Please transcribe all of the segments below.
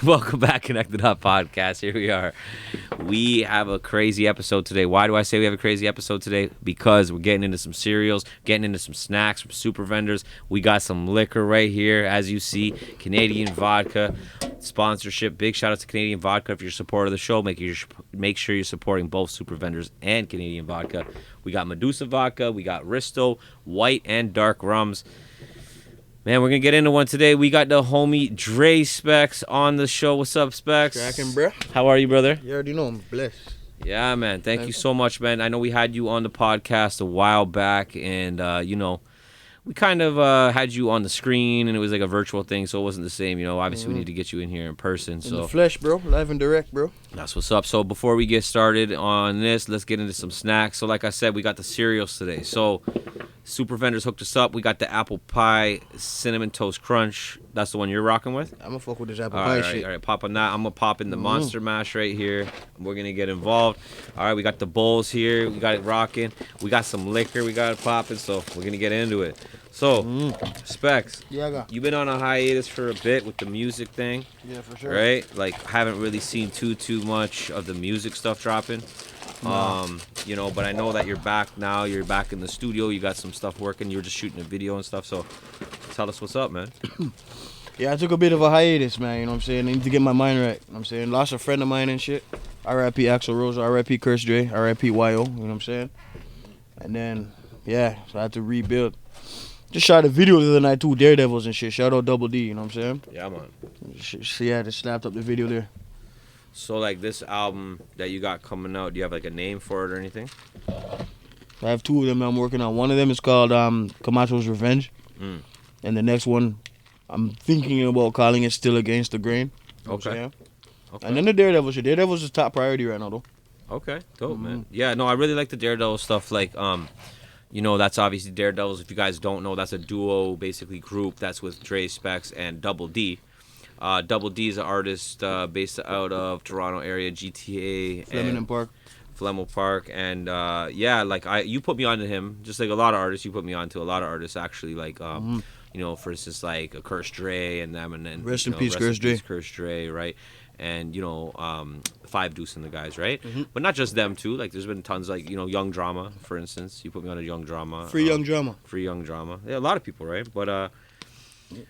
Welcome back, Connected Up Podcast. Here we are. We have a crazy episode today. Why do I say we have a crazy episode today? Because we're getting into some cereals, getting into some snacks from super vendors. We got some liquor right here, as you see. Canadian vodka sponsorship. Big shout out to Canadian Vodka. If you're a supporter of the show, make sure you're supporting both super vendors and Canadian Vodka. We got Medusa Vodka. We got Risto, white and dark rums. Man, we're going to get into one today. We got the homie Dre Specz on the show. What's up, Specz? Cracking, bro. How are you, brother? You already know I'm blessed. Yeah, man. Thank you so much, man. I know we had you on the podcast a while back, and, we kind of had you on the screen, and it was like a virtual thing, so it wasn't the same. Obviously, we need to get you in here in person. In the flesh, bro. Live and direct, bro. That's what's up. So before we get started on this, let's get into some snacks. So like I said, we got the cereals today. So Super Vendors hooked us up. We got the apple pie cinnamon toast crunch. That's the one you're rocking with? I'm gonna fuck with this apple pie shit. All right, pop on that. I'm gonna pop in the Monster Mash right here. We're gonna get involved. All right, we got the bowls here. We got it rocking. We got some liquor. We got it popping. So we're gonna get into it. So, Specz, you've been on a hiatus for a bit with the music thing. Yeah, for sure. Right? Like, haven't really seen too much of the music stuff dropping. But I know that you're back now. You're back in the studio. You got some stuff working. You were just shooting a video and stuff. So, tell us what's up, man. Yeah, I took a bit of a hiatus, man. You know what I'm saying? I need to get my mind right. You know what I'm saying? Lost a friend of mine and shit. R.I.P. Axl Rose. R.I.P. Curse Dre. R.I.P. Y.O. You know what I'm saying? And then, so I had to rebuild. Just shot a video the other night, too, Daredevils and shit. Shout out Double D, you know what I'm saying? Yeah, man. Yeah, just snapped up the video there. So, like, this album that you got coming out, do you have, like, a name for it or anything? I have two of them I'm working on. One of them is called Camacho's Revenge. And the next one, I'm thinking about calling it Still Against the Grain. Okay. And then the Daredevil shit. Daredevil's is top priority right now, though. Okay, dope, man. Yeah, no, I really like the Daredevil stuff, like, that's obviously Daredevils. If you guys don't know, that's a duo, basically, group that's with Dre Specz and Double D. Double D is an artist based out of Toronto area, GTA. Fleming Park. And, you put me onto him, just like a lot of artists. You put me onto a lot of artists, actually, like, for instance, like Curse Dre and them. And then, Rest in peace, Curse Dre, right? And, Five Deuce and the guys, right? But not just them, too. Like, there's been tons, like, Young Drama, for instance. You put me on a Young Drama. Free Young Drama. Yeah, a lot of people, right? But,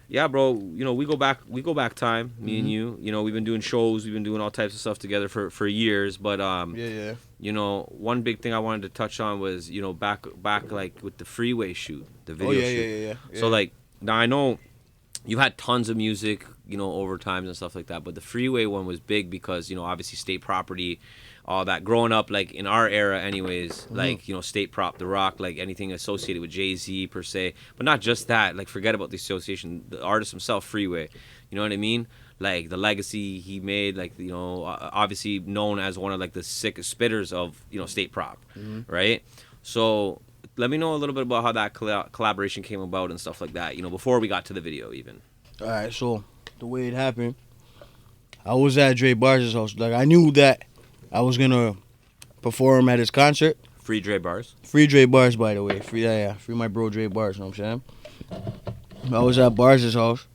yeah, bro, we go back time, me and you. We've been doing shows. We've been doing all types of stuff together for years. But, one big thing I wanted to touch on was, back like, with the Freeway shoot, the video shoot. Yeah. So, like, now I know you had tons of music, over times and stuff like that. But the Freeway one was big because, obviously state property, all that. Growing up, like, in our era anyways, like, State Prop, The Rock, like, anything associated with Jay-Z per se. But not just that. Like, forget about the association. The artist himself, Freeway. You know what I mean? Like, the legacy he made, like, obviously known as one of, like, the sickest spitters of, State Prop, right? So let me know a little bit about how that collaboration came about and stuff like that, before we got to the video even. All right, so the way it happened, I was at Dre Barnes' house. Like, I knew that I was going to perform at his concert. Free Dre Bars? Free Dre Bars, by the way. Free my bro Dre Bars, you know what I'm saying? I was at Barnes' house,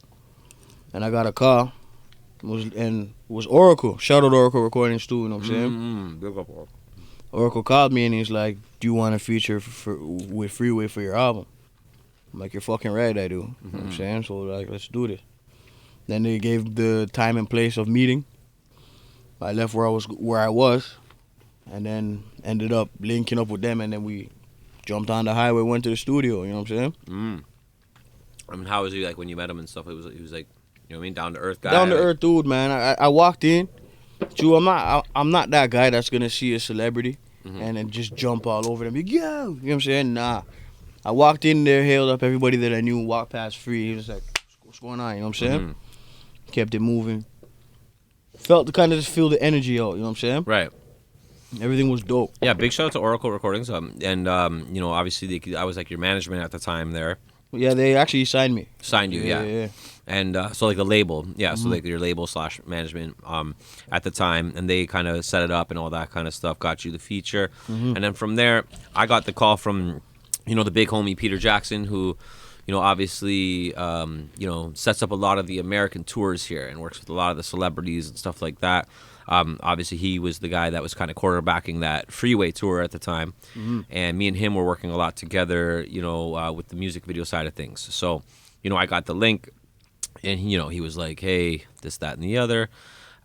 and I got a call. It was Oracle. Shout out Oracle Recordings, too, you know what I'm saying? Big up, Oracle. Oracle called me, and he's like, do you want to feature with Freeway for your album? I'm like, you're fucking right, I do. You know what I'm saying? So, like, let's do this. Then they gave the time and place of meeting. I left where I was, and then ended up linking up with them, and then we jumped on the highway, went to the studio. You know what I'm saying? I mean, how was he like when you met him and stuff? He was like, you know what I mean, down to earth guy. Down to earth dude, man. I walked in. Drew, I'm not that guy that's gonna see a celebrity and then just jump all over them. Yo, you know what I'm saying? Nah. I walked in there, hailed up everybody that I knew, walked past Free. He was like, what's going on? You know what I'm saying? Kept it moving. Felt to kind of just feel the energy out, you know what I'm saying? Right. Everything was dope. Yeah, big shout out to Oracle Recordings. Obviously I was like your management at the time there. Yeah, they actually signed me. Signed you, yeah. And so like the label, so like your label / management at the time, and they kind of set it up and all that kind of stuff, got you the feature. And then from there, I got the call from, the big homie Peter Jackson, who, obviously, sets up a lot of the American tours here and works with a lot of the celebrities and stuff like that. Obviously, he was the guy that was kind of quarterbacking that Freeway tour at the time, and me and him were working a lot together, with the music video side of things. So, I got the link, and he was like, "Hey, this, that, and the other."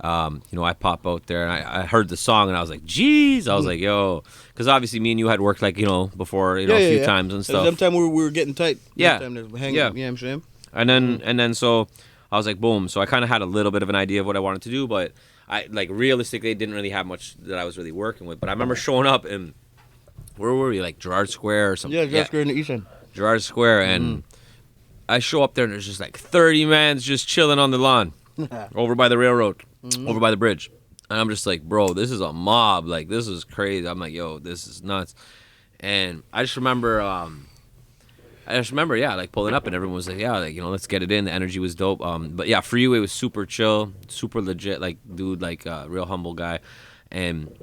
I pop out there and I heard the song and I was like, "Geez!" I was like, "Yo," because obviously me and you had worked before, a few times and stuff. Sometime we were getting tight. Yeah, hanging, yeah. I'm saying. And then so I was like, boom. So I kind of had a little bit of an idea of what I wanted to do, but I realistically didn't really have much that I was really working with. But I remember showing up in, where were we? Like Gerrard Square or something. Yeah, Gerrard Square in the East End. Gerrard Square, and I show up there and there's just like 30 mans just chilling on the lawn over by the railroad, over by the bridge. And I'm just like, bro, this is a mob. Like, this is crazy. I'm like, yo, this is nuts. And I just remember, yeah, like pulling up and everyone was like, yeah, like, let's get it in. The energy was dope. But yeah, Freeway was super chill, super legit, like dude, like real humble guy. And,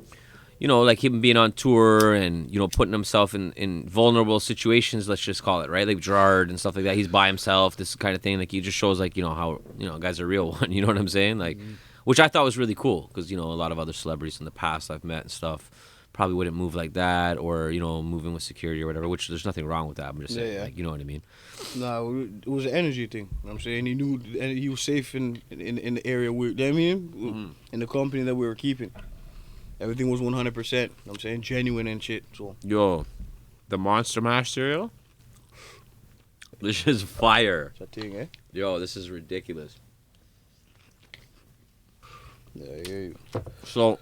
like him being on tour and, putting himself in vulnerable situations, let's just call it, right? Like Gerard and stuff like that. He's by himself, this kind of thing. Like, he just shows, like, how, guys are real one, you know what I'm saying? Like, which I thought was really cool because, a lot of other celebrities in the past I've met and stuff probably wouldn't move like that or, moving with security or whatever, which there's nothing wrong with that. I'm just saying, like, you know what I mean? No, it was an energy thing. You know what I'm saying? He knew he was safe in the area you know what I mean? In the company that we were keeping. Everything was 100%. You know what I'm saying? Genuine and shit. So. Yo, the Monster Mash cereal? This is fire. That thing, eh? Yo, this is ridiculous. Yeah, I hear you. So,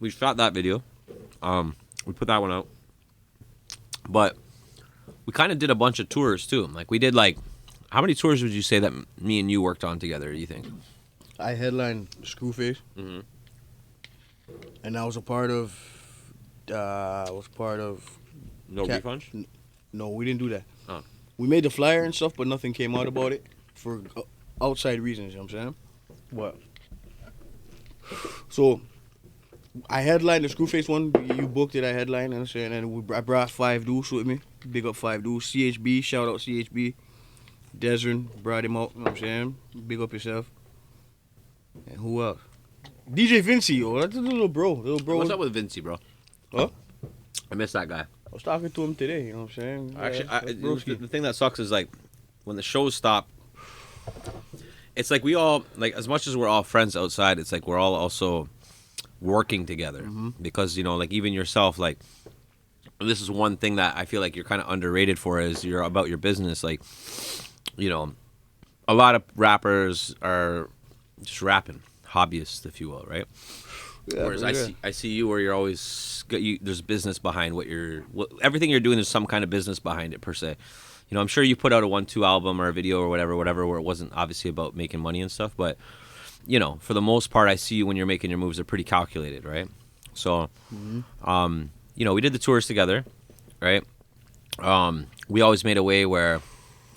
we shot that video. We put that one out. But we kind of did a bunch of tours, too. Like, we did, how many tours would you say that me and you worked on together, do you think? I headlined Screwface. And I was a part of, No Refunds? No, we didn't do that. Oh. We made the flyer and stuff, but nothing came out about it for outside reasons, you know what I'm saying? What? So, I headlined the Screwface one. You booked it, I headlined, you know what I'm saying? And I brought 5 dudes with me. Big up 5 dudes. CHB, shout out CHB. Desrin, brought him out, you know what I'm saying? Big up yourself. And who else? DJ Vinci, yo. That's a little bro. What's up with Vinci, bro? Huh? I miss that guy. I was talking to him today, you know what I'm saying? Actually, the thing that sucks is, like, when the shows stop, it's like we all, like, as much as we're all friends outside, it's like we're all also working together. Because, like, even yourself, like, this is one thing that I feel like you're kind of underrated for is you're about your business. Like, a lot of rappers are just rapping. Hobbyists, if you will, right? Yeah, whereas I see you where you're always there's business behind everything you're doing. There's some kind of business behind it per se. I'm sure you put out a 1-2 album or a video or whatever, where it wasn't obviously about making money and stuff. But for the most part, I see you when you're making your moves. They're pretty calculated, right? So, we did the tours together, right? We always made a way where,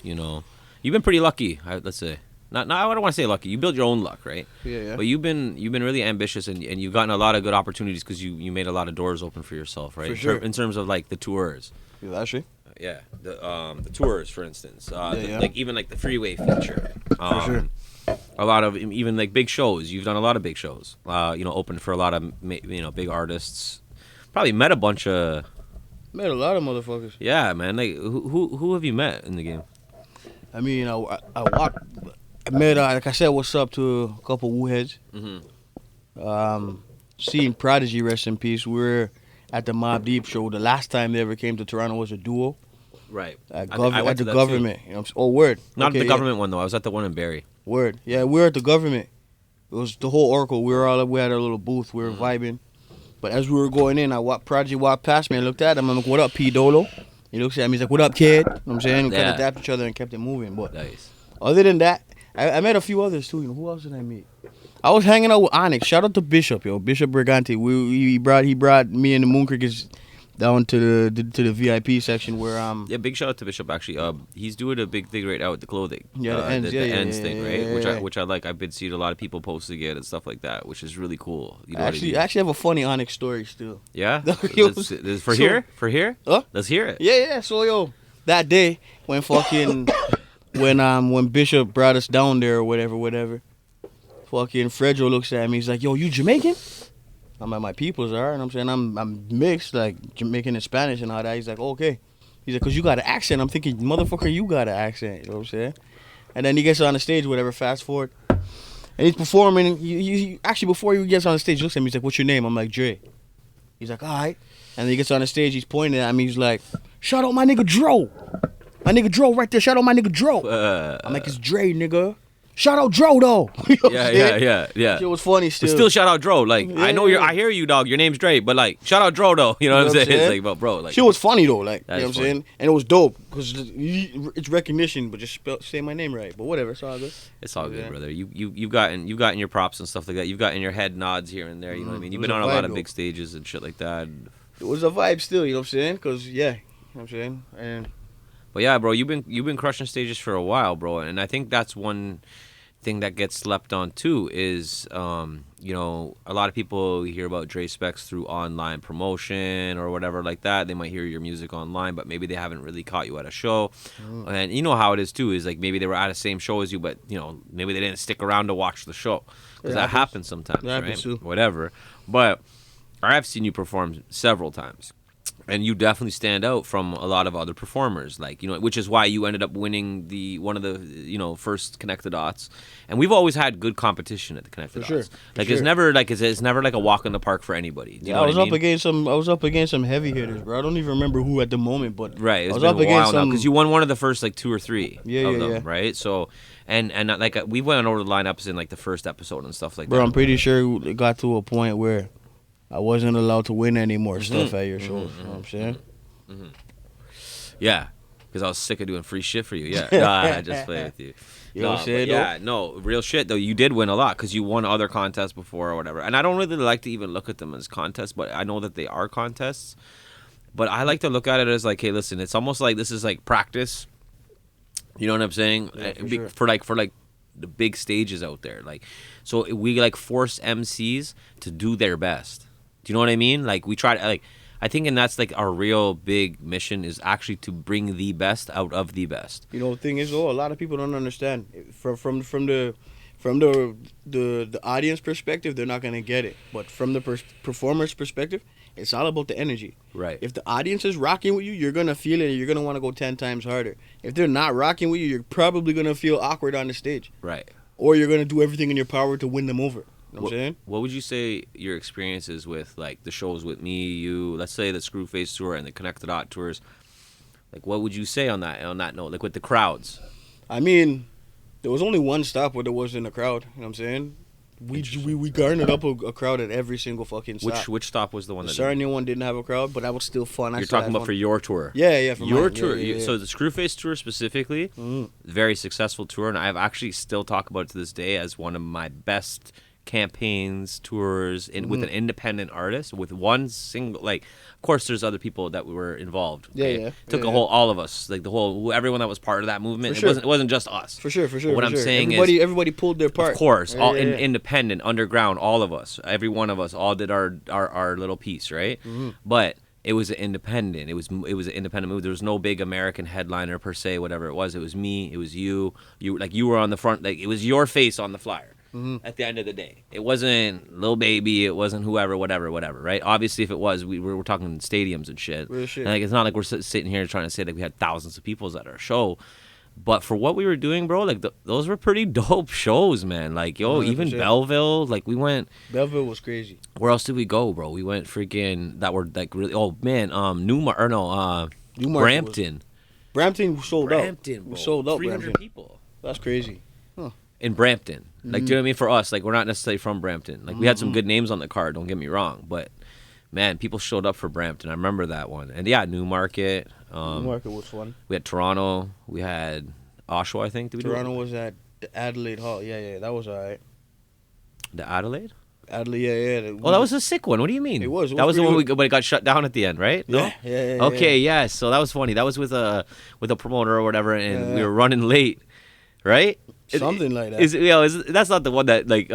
you've been pretty lucky. Let's say. I don't want to say lucky. You build your own luck, right? Yeah. But you've been really ambitious and you've gotten a lot of good opportunities because you made a lot of doors open for yourself, right? For sure. In terms of like the tours. Yeah, actually. Yeah, the tours, for instance. Like even like the Freeway feature. For sure. A lot of even like big shows. You've done a lot of big shows. Opened for a lot of big artists. Probably met a bunch of. Met a lot of motherfuckers. Yeah, man. Like who have you met in the game? I mean, I walked. I met, like I said, what's up to a couple Wu heads. Seeing Prodigy, rest in peace. We were at the Mobb Deep show. The last time they ever came to Toronto was a duo. Right. At the government. You know, word. Not the government one, though. I was at the one in Barrie. Word. Yeah, we were at the government. It was the whole Oracle. We had our little booth. We were vibing. But as we were going in, Prodigy walked past me and looked at him. I'm like, what up, P. Dolo? He looks at me. He's like, what up, kid? You know what I'm saying? We kind of dapped each other and kept it moving. But nice. Other than that, I met a few others too. Who else did I meet? I was hanging out with Onyx. Shout out to Bishop, yo. Bishop Brigante. He brought me and the Moon Crickets down to the VIP section where Yeah, big shout out to Bishop actually. He's doing a big thing right now with the clothing. Yeah, the ends, the ends thing, right? Yeah. Which I like. I've been seeing a lot of people posting it and stuff like that, which is really cool. You know I actually have a funny Onyx story still. Yeah. Yo, For here? Huh? Let's hear it. Yeah. So yo, that day when fucking when Bishop brought us down there or whatever. Fucking Fredro looks at me. He's like, "Yo, you Jamaican?" I'm like, "My peoples are," and I'm saying I'm mixed, like Jamaican and Spanish and all that. He's like, "Okay." He's like, "Cause you got an accent." I'm thinking, "Motherfucker, you got an accent." You know what I'm saying? And then he gets on the stage, whatever. Fast forward, and he's performing. He actually before he gets on the stage, he looks at me. He's like, "What's your name?" I'm like, "Dre." He's like, "All right." And then he gets on the stage. He's pointing at me. He's like, "Shout out my nigga Dro. My nigga Dro right there. Shout out my nigga Dro." I'm like, "It's Dre, nigga. Shout out Dro though." You know Yeah. It was funny still. But still shout out Dro. Like, I know I hear you, dog. Your name's Dre, but like, shout out Dro though. You know what I'm saying? It's like, bro, like. Shit was funny though, like, you know what I'm funny. saying? And it was dope because it's recognition, but just say my name right. But whatever, it's all good. It's all good, brother. You've gotten your props and stuff like that. You've gotten your head nods here and there. You know what I mean? You've been on a lot of big stages and shit like that. It was a vibe still, you know what I'm saying? Because you know what I'm saying? And but yeah, bro, you've been crushing stages for a while, bro, and I think that's one thing that gets slept on too is you know, a lot of people hear about Dre Specz through online promotion or whatever like that. They might hear your music online, but maybe they haven't really caught you at a show. And you know how it is too, is like maybe they were at the same show as you, but you know, maybe they didn't stick around to watch the show, because that happens sometimes, right? Whatever. But I've seen you perform several times, and you definitely stand out from a lot of other performers, like, you know, which is why you ended up winning one of the, you know, first Connect the Dots. And we've always had good competition at the Connect the Dots. Like, it's never like it's never like a walk in the park for anybody. You know I was what I mean? up against some heavy hitters, bro. I don't even remember who at the moment, but right, it's I was been up a while against now some, because you won one of the first like 2 or 3 of them, right? So and like we went over the lineups in like the first episode and stuff like that. Bro, I'm pretty sure it got to a point where I wasn't allowed to win any more stuff at your shows. You know what I'm saying? Yeah, because I was sick of doing free shit for you. Yeah, nah, I just play with you. You know what I'm saying? No, real shit though. You did win a lot because you won other contests before or whatever. And I don't really like to even look at them as contests, but I know that they are contests. But I like to look at it as like, hey, listen, it's almost like this is like practice. You know what I'm saying? Yeah, for the big stages out there. Like, so we like force MCs to do their best. Do you know what I mean? Like, we try to like. I think, and that's like our real big mission, is actually to bring the best out of the best. You know, the thing is, a lot of people don't understand. From the audience perspective, they're not gonna get it. But from the performer's perspective, it's all about the energy. Right. If the audience is rocking with you, you're gonna feel it. And you're gonna want to go 10 times harder. If they're not rocking with you, you're probably gonna feel awkward on the stage. Right. Or you're gonna do everything in your power to win them over. You know what I'm saying? What would you say your experiences with like the shows with me, you, let's say the Screwface tour and the Connect the Dot tours? Like, what would you say on that note? Like with the crowds? I mean, there was only one stop where there wasn't a crowd. You know what I'm saying? We garnered up a crowd at every single fucking stop. Which stop was the one? The Sarnia one didn't have a crowd, but that was still fun. You're talking about for your tour? Yeah, for your mine. tour. Yeah. So the Screwface tour specifically, very successful tour, and I've actually still talk about it to this day as one of my best campaigns, tours with an independent artist, with one single, like, of course there's other people that were involved. Okay? Took all of us, like everyone that was part of that movement. It wasn't just us. For sure. What I'm saying is everybody pulled their part. Of course, independent, underground, all of us, every one of us, all did our little piece, right? But it was an independent. It was an independent movie. There was no big American headliner per se. Whatever it was me. It was you. You were on the front. Like, it was your face on the flyer. At the end of the day, it wasn't Lil Baby, it wasn't whoever, whatever, right? Obviously, if it was, we're talking stadiums and shit. Real shit. And like, it's not like we're sitting here trying to say that we had thousands of people at our show, but for what we were doing, bro, like those were pretty dope shows, man. Like, yo, 100%. Even Belleville, like we went. Belleville was crazy. Where else did we go, bro? We went freaking that were like really. Oh man, Brampton. Brampton sold out. Bro. We sold out. 300 Brampton. people. That's crazy. In Brampton. Like, do you know what I mean? For us, like, we're not necessarily from Brampton. Like, we had some good names on the card, don't get me wrong. But, man, people showed up for Brampton. I remember that one. And, yeah, Newmarket. Newmarket was fun. We had Toronto. We had Oshawa, I think. Toronto was at the Adelaide Hall. Yeah, that was all right. The Adelaide? Adelaide, yeah. Oh, that was a sick one. What do you mean? It was that was the one but it got shut down at the end, right? No? Yeah. Okay, yeah. So that was funny. That was with a promoter or whatever, and we were running late, right? Something like that. That's not the one that like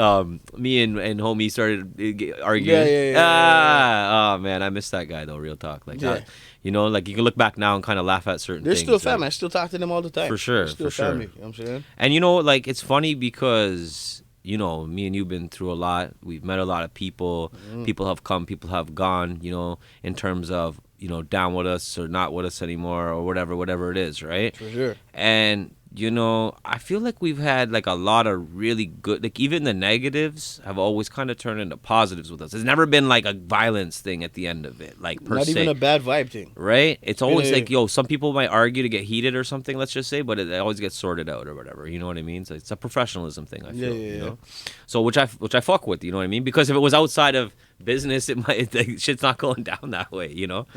me and homie started arguing. Oh man, I miss that guy though. Real talk, like that, you know, like you can look back now and kind of laugh at certain They're things. still family. I still talk to them all the time. For sure, They're still family. You know what I'm saying? And you know, like it's funny because you know, me and you've been through a lot. We've met a lot of people. People have come, people have gone. You know, in terms of you know down with us or not with us anymore or whatever it is, right? For sure. And you know, I feel like we've had like a lot of really good, like even the negatives have always kind of turned into positives with us. It's never been like a violence thing at the end of it, like per Not se. even a bad vibe thing. Right? It's always like, yo, some people might argue to get heated or something, let's just say, but it always gets sorted out or whatever. You know what I mean? So it's a professionalism thing, I feel. You know? So which I fuck with, you know what I mean? Because if it was outside of business, it might like, shit's not going down that way, you know?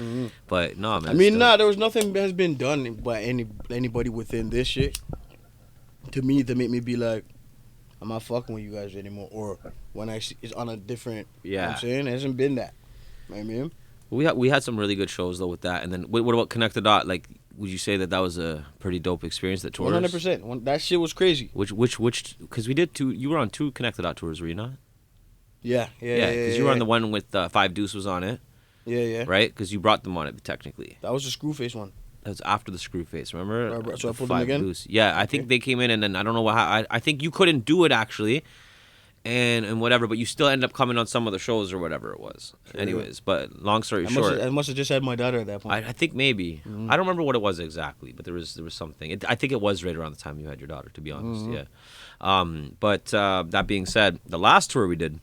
But no, man. I mean, there was nothing that has been done by anybody within this shit to me to make me be like, I'm not fucking with you guys anymore, or when I see it's on a different. You know what I'm saying? It hasn't been that. You know what I mean? We had some really good shows though with that, and then what about Connect the Dot? Like, would you say that was a pretty dope experience? That tours? 100%. That shit was crazy. Which? Because we did two. You were on two Connect the Dot tours, were you not? Yeah. Because you were on the one with Five Deuce was on it. Yeah. Right? Because you brought them on it technically. That was the Screwface one. That was after the Screwface, remember? So I pulled them again? Deuce. Yeah, I think they came in, and then I don't know how. I think you couldn't do it actually, and whatever, but you still ended up coming on some of the shows or whatever it was. Sure. Anyways, but long story short, I must have just had my daughter at that point. I think maybe. I don't remember what it was exactly, but there was something. I think it was right around the time you had your daughter, to be honest. Yeah. But that being said, the last tour we did,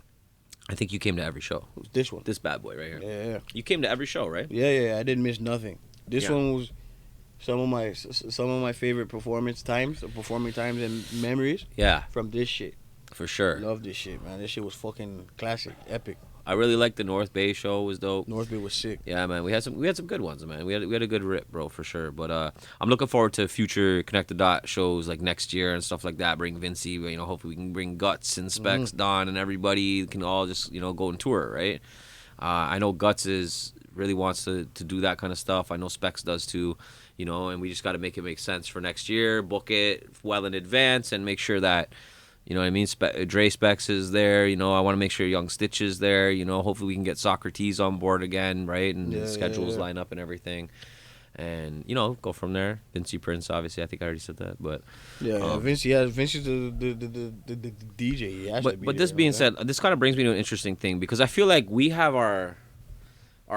I think you came to every show. It was this one. This bad boy right here. Yeah. You came to every show, right? Yeah. I didn't miss nothing. This one was some of my favorite performing times and memories. Yeah. From this shit. For sure. Love this shit, man. This shit was fucking classic, epic. I really liked the North Bay show. Was dope. North Bay was sick. Yeah, man. We had some good ones, man. We had a good rip, bro, for sure. But I'm looking forward to future Connect the Dot shows like next year and stuff like that. Bring Vincy, you know. Hopefully we can bring Guts and Specz, Don, and everybody can all just go and tour, right? I know Guts really wants to do that kind of stuff. I know Specz does too, and we just got to make it make sense for next year. Book it well in advance and make sure that. You know what I mean? Dre Specz is there. I want to make sure Young Stitch is there. Hopefully we can get Socrates on board again, right? And the schedules line up and everything. And, go from there. Vincy Prince, obviously. I think I already said that. But Vinci's the DJ. But this being said, this kind of brings me to an interesting thing. Because I feel like we have our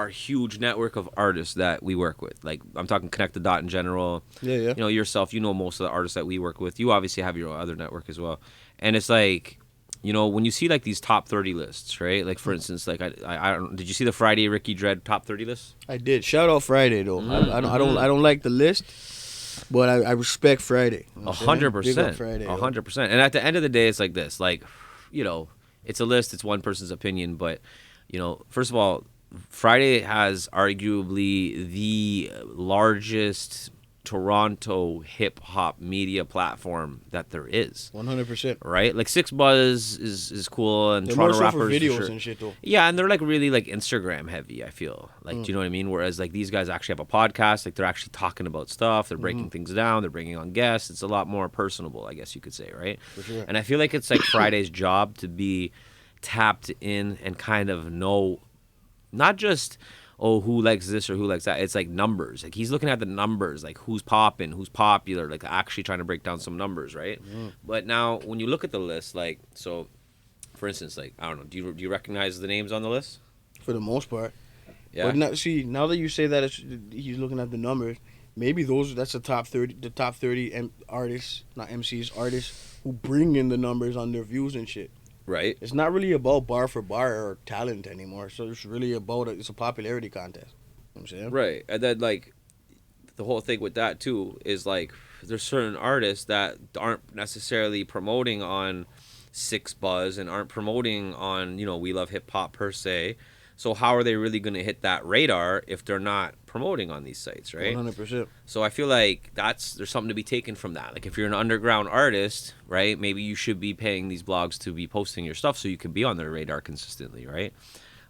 huge network of artists that we work with. Like, I'm talking Connect the Dot in general. Yeah. Yourself, most of the artists that we work with. You obviously have your other network as well. And it's like, when you see like these top 30 lists, right? Like for instance, like I don't. Did you see the Friday Ricky Dread top 30 list? I did. Shout out Friday though. I don't like the list, but I respect Friday. 100%. 100%. And at the end of the day, it's like this. Like, it's a list. It's one person's opinion, but first of all, Friday has arguably the largest Toronto hip-hop media platform that there is. 100%. Right? Like, Six Buzz is cool, and they're Toronto more so rappers... for videos and shit, though. Yeah, and they're, like, really, like, Instagram-heavy, I feel. Like, do you know what I mean? Whereas, like, these guys actually have a podcast. Like, they're actually talking about stuff. They're breaking things down. They're bringing on guests. It's a lot more personable, I guess you could say, right? For sure. And I feel like it's, like, Friday's job to be tapped in and kind of know... Not just... who likes this or who likes that. It's like numbers. Like, he's looking at the numbers, like who's popping, who's popular, like actually trying to break down some numbers, right? But now when you look at the list, like, so for instance, like, I don't know, do you recognize the names on the list? For the most part. Yeah. But now that you say that he's looking at the numbers, maybe that's the top 30 artists, not MCs, artists who bring in the numbers on their views and shit. Right. It's not really about bar for bar or talent anymore. So it's really about it's a popularity contest. You know what I'm saying? Right. And then, like, the whole thing with that, too, is, like, there's certain artists that aren't necessarily promoting on Six Buzz and aren't promoting on, We Love Hip Hop per se. So how are they really going to hit that radar if they're not promoting on these sites, right? 100%. So I feel like there's something to be taken from that. Like, if you're an underground artist, right, maybe you should be paying these blogs to be posting your stuff so you can be on their radar consistently, right?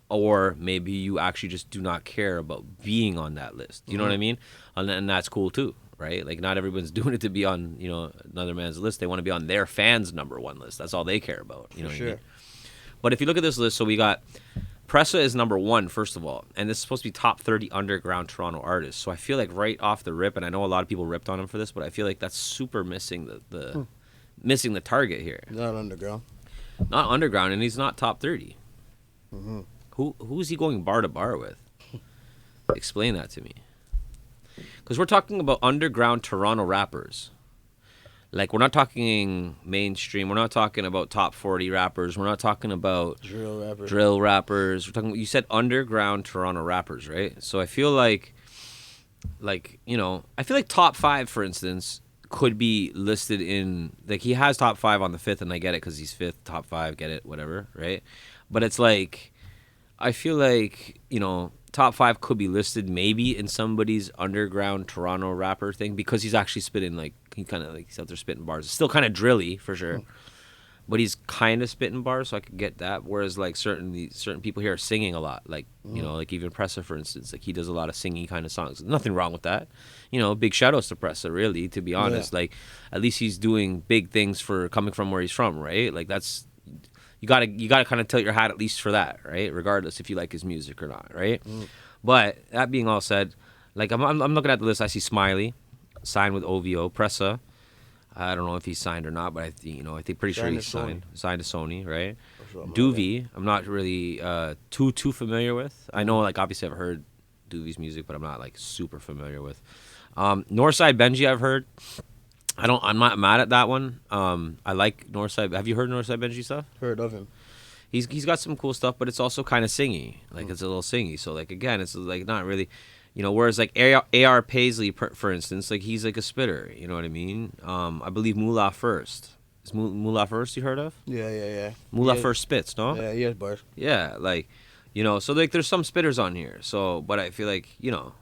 Or maybe you actually just do not care about being on that list. You know what I mean? And that's cool too. right? Like not everyone's doing it to be on, you know, another man's list. They want to be on their fans' #1 list. That's all they care about. You know what I mean? But if you look at this list, so we got Pressa is #1, first of all, and this is supposed to be top 30 underground Toronto artists. So I feel like right off the rip, and I know a lot of people ripped on him for this, but I feel like that's super missing missing the target here. Not underground. Not underground, and he's not top 30. Mm-hmm. Who's he going bar to bar with? Explain that to me. Because we're talking about underground Toronto rappers. Like, we're not talking mainstream. We're not talking about top 40 rappers. We're not talking about drill rappers. We're talking. You said underground Toronto rappers, right? So I feel like you know, I feel like top 5, for instance, could be listed in, like, he has top 5 on the 5th, and I get it because he's 5th, top 5, get it, whatever, right? But it's like, I feel like, you know, top 5 could be listed maybe in somebody's underground Toronto rapper thing because he's actually spitting, like, he's out there spitting bars. It's still kind of drilly for sure, but he's kind of spitting bars, so I could get that. Whereas like certain people here are singing a lot, like you know, like even Pressa, for instance, like he does a lot of singing kind of songs. Nothing wrong with that, you know. Big shout outs to Pressa, really, to be honest. Like at least he's doing big things for coming from where he's from, right? Like that's. You gotta kind of tilt your hat at least for that, right? Regardless if you like his music or not, right? But that being all said, like I'm looking at the list. I see Smiley signed with OVO, Pressa. I don't know if he's signed or not, but I think pretty sure he's signed to Sony, right? Doovie, I'm not really too familiar with. I know, like, obviously I've heard Doovie's music, but I'm not like super familiar with. Northside Benji, I've heard. I'm not mad at that one. I like Northside. Have you heard Northside Benji stuff? Heard of him. He's got some cool stuff, but it's also kind of singy. Like it's a little singy. So like again, it's like not really, you know. Whereas like A.R. Paisley, for instance, like he's like a spitter. You know what I mean? I believe Moolah First. Is Moolah First you heard of? Yeah. Moolah First spits, no? Yeah, he has bars. Yeah, like, you know. So like there's some spitters on here. So, but I feel like, you know,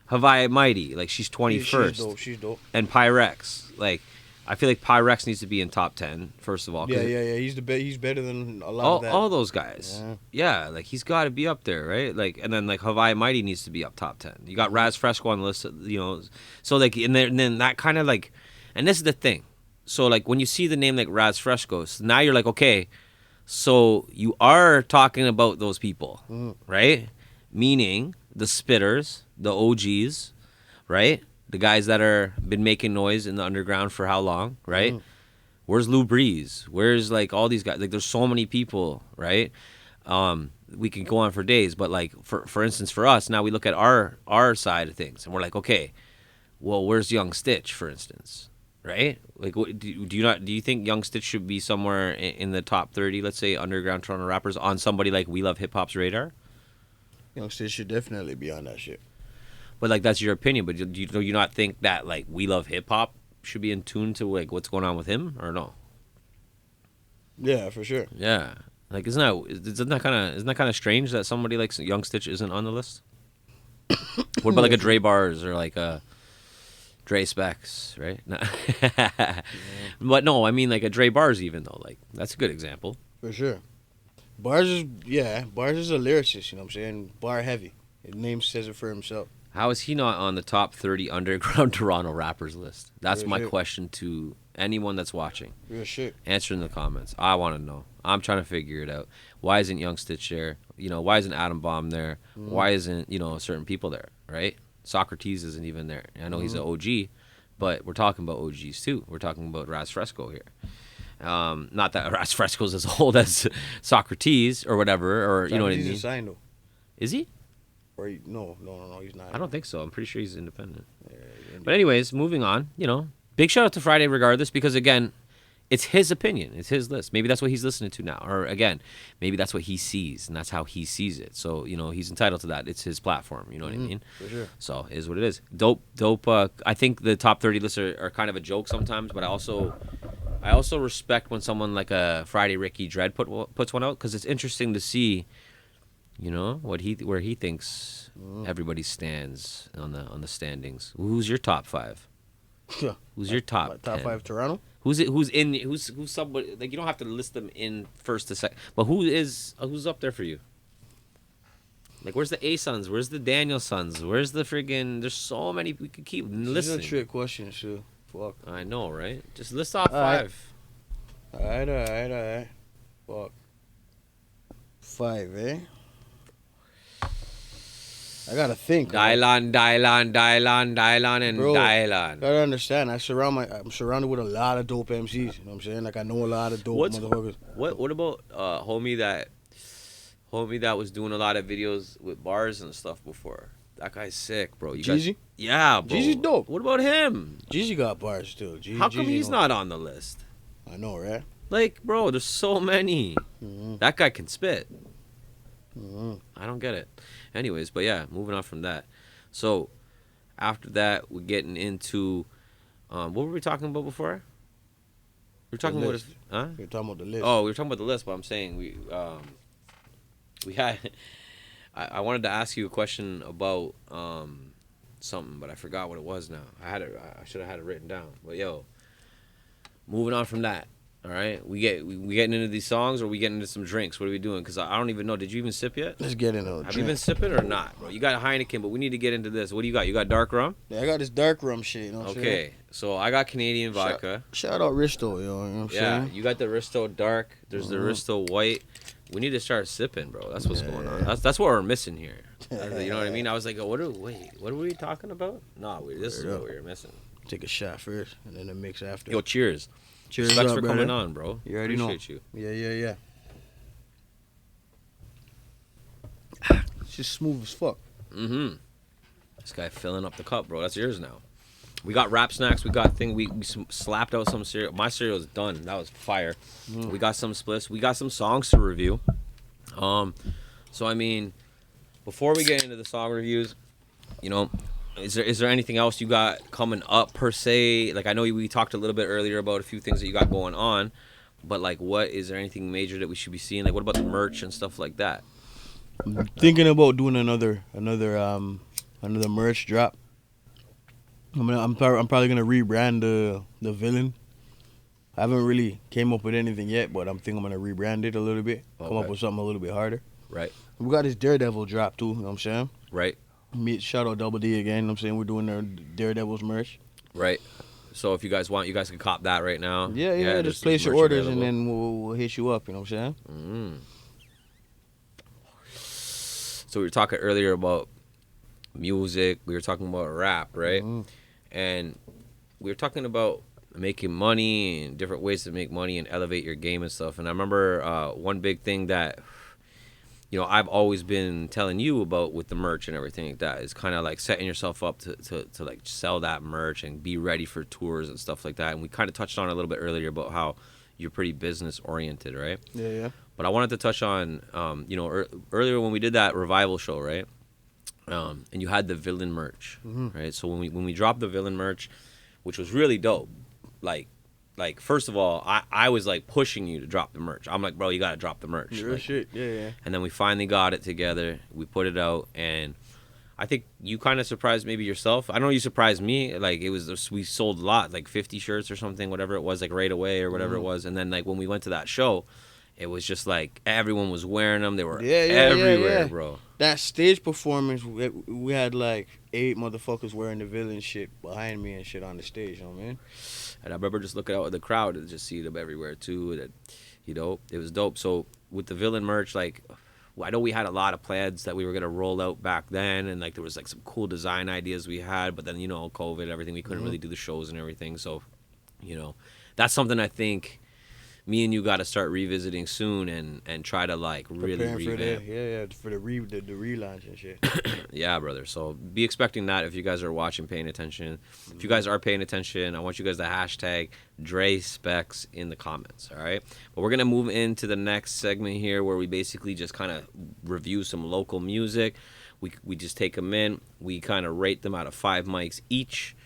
Hawaii Mighty, like she's 21st. She's dope. And Pyrex, like I feel like Pyrex needs to be in top 10. First of all, yeah. He's better than a lot of that. All those guys. Yeah, like he's got to be up there, right? Like, and then like Hawaii Mighty needs to be up top 10. You got Raz Fresco on the list, you know. So like, and then that kind of like, and this is the thing. So like when you see the name like Raz Fresco, so now you're like, okay, so you are talking about those people, right? Meaning the spitters, the OGs, right? The guys that are been making noise in the underground for how long, right? Where's Lou Breeze? Where's like all these guys? Like there's so many people, right? We can go on for days, but like for instance, for us now we look at our side of things and we're like, okay, well, where's Young Stitch, for instance, right? Like, do you think Young Stitch should be somewhere in the top 30, let's say, underground Toronto rappers on somebody like We Love Hip Hop's radar? Young Stitch should definitely be on that shit. But like that's your opinion. But do you not think that like We Love Hip Hop should be in tune to like what's going on with him or no? Yeah, for sure. Yeah, like isn't that kind of strange that somebody like Young Stitch isn't on the list? What about like a Dre Bars or like a Dre Specz, right? No. But no, I mean like a Dre Bars even though, like that's a good example. For sure. Bars is a lyricist, you know what I'm saying? Bar heavy. His name says it for himself. How is he not on the top 30 underground Toronto rappers list? That's my question to anyone that's watching. Real shit. Answer in the comments. I want to know. I'm trying to figure it out. Why isn't Young Stitch there? You know, why isn't Adam Bomb there? Why isn't, you know, certain people there, right? Socrates isn't even there. I know he's an OG, but we're talking about OGs too. We're talking about Raz Fresco here. Not that Raz Fresco's as old as Socrates or whatever, or you know what I mean? He's signed though. Is he? Or no, he's not. I don't think so. I'm pretty sure he's independent. But anyways, moving on. You know, big shout out to Friday regardless, because again, it's his opinion. It's his list. Maybe that's what he's listening to now. Or again, maybe that's what he sees and that's how he sees it. So, you know, he's entitled to that. It's his platform. You know what I mean? For sure. So it is what it is. Dope. I think the top 30 lists are kind of a joke sometimes, but I also respect when someone like a Friday Ricky Dread puts one out, because it's interesting to see, you know, where he thinks everybody stands on the standings. Who's your top 5? Who's your top 10? Top 5 Toronto? Who's somebody, like, you don't have to list them in first to second, but who's up there for you? Like, where's the A Sons? Where's the Daniel Sons? Where's the friggin'? There's so many we could keep listing. This is a trick question, too. Fuck. I know, right? Just list off Alright. 5. Alright. Fuck. 5, eh? I gotta think. Dylan, and Bro, Dylan. Gotta understand, I'm surrounded with a lot of dope MCs. You know what I'm saying? Like, I know a lot of dope motherfuckers. What about homie that was doing a lot of videos with bars and stuff before? That guy's sick, bro. Jeezy? Yeah, bro. Jeezy's dope. What about him? Jeezy got bars too. How come he's not on the list? I know, right? Like, bro, there's so many. Mm-hmm. That guy can spit. Mm-hmm. I don't get it. Anyways, but yeah, moving on from that. So, after that, we're getting into, what were we talking about before? We were talking about, huh? We were talking about the list. Oh, we were talking about the list, but I'm saying we had, I wanted to ask you a question about, something, but I forgot what it was now. I should have had it written down. But yo, moving on from that. All right, we getting into these songs, or we getting into some drinks? What are we doing? Because I don't even know. Did you even sip yet? Let's get into it. Have you been sipping or not, bro? You got Heineken, but we need to get into this. What do you got? You got dark rum? Yeah, I got this dark rum shit. You know what I'm saying? Okay, so I got Canadian vodka. Shout out Risto, you know what I'm saying? Yeah, you got the Risto dark. There's the Risto white. We need to start sipping, bro. That's what's going on. That's what we're missing here. You know what I mean? I was like, what are we talking about? No, this is what we were missing. Take a shot first, and then a mix after. Yo, cheers. Cheers Thanks up, for brother. coming on, bro. You already Appreciate know. you. Yeah. It's just smooth as fuck. Mm-hmm. This guy filling up the cup, bro. That's yours now. We got wrap snacks. We got we slapped out some cereal. My cereal is done. That was fire. We got some splits. We got some songs to review. So I mean, before we get into the song reviews, you know, is there anything else you got coming up per se? Like, I know we talked a little bit earlier about a few things that you got going on, but like, is there anything major that we should be seeing? Like, what about the merch and stuff like that? I'm thinking about doing another merch drop. I'm probably gonna rebrand the villain. I haven't really came up with anything yet, but I'm thinking I'm gonna rebrand it a little bit. Come up with something a little bit harder. Right. We got this Daredevil drop too. You know what I'm saying? Right. Shout out Double D again. You know what I'm saying? We're doing their Daredevil's merch. Right. So if you guys want, you guys can cop that right now. Yeah. Just place your orders and then we'll hit you up. You know what I'm saying? So we were talking earlier about music. We were talking about rap, right? And we were talking about making money and different ways to make money and elevate your game and stuff. And I remember one big thing that, you know, I've always been telling you about with the merch and everything like that is kind of like setting yourself up to like sell that merch and be ready for tours and stuff like that. And we kind of touched on it a little bit earlier about how you're pretty business oriented, right? Yeah. But I wanted to touch on, you know, earlier when we did that revival show, right? And you had the villain merch, right? So when we dropped the villain merch, which was really dope, like first of all, I was like pushing you to drop the merch. I'm like, bro, you gotta drop the merch. Real shit. Yeah. And then we finally got it together. We put it out, and I think you kind of surprised maybe yourself. I know you surprised me. Like, we sold a lot, like 50 shirts or something, whatever it was, like right away or whatever it was. And then like when we went to that show, it was just like everyone was wearing them. They were everywhere, bro. That stage performance, we had like 8 motherfuckers wearing the villain shit behind me and shit on the stage, you know what I mean? And I remember just looking out at the crowd and just see them everywhere too. That, you know, it was dope. So with the villain merch, like, I know we had a lot of plans that we were gonna roll out back then, and like there was like some cool design ideas we had, but then, you know, COVID, everything, we couldn't really do the shows and everything. So, you know, that's something I think me and you got to start revisiting soon and try to like really revamp. For the relaunch and shit. Yeah, brother. So be expecting that if you guys are watching, paying attention. If you guys are paying attention, I want you guys to hashtag Dre Specz in the comments, all right? But we're going to move into the next segment here where we basically just kind of review some local music. We just take them in. We kind of rate them out of 5 mics each.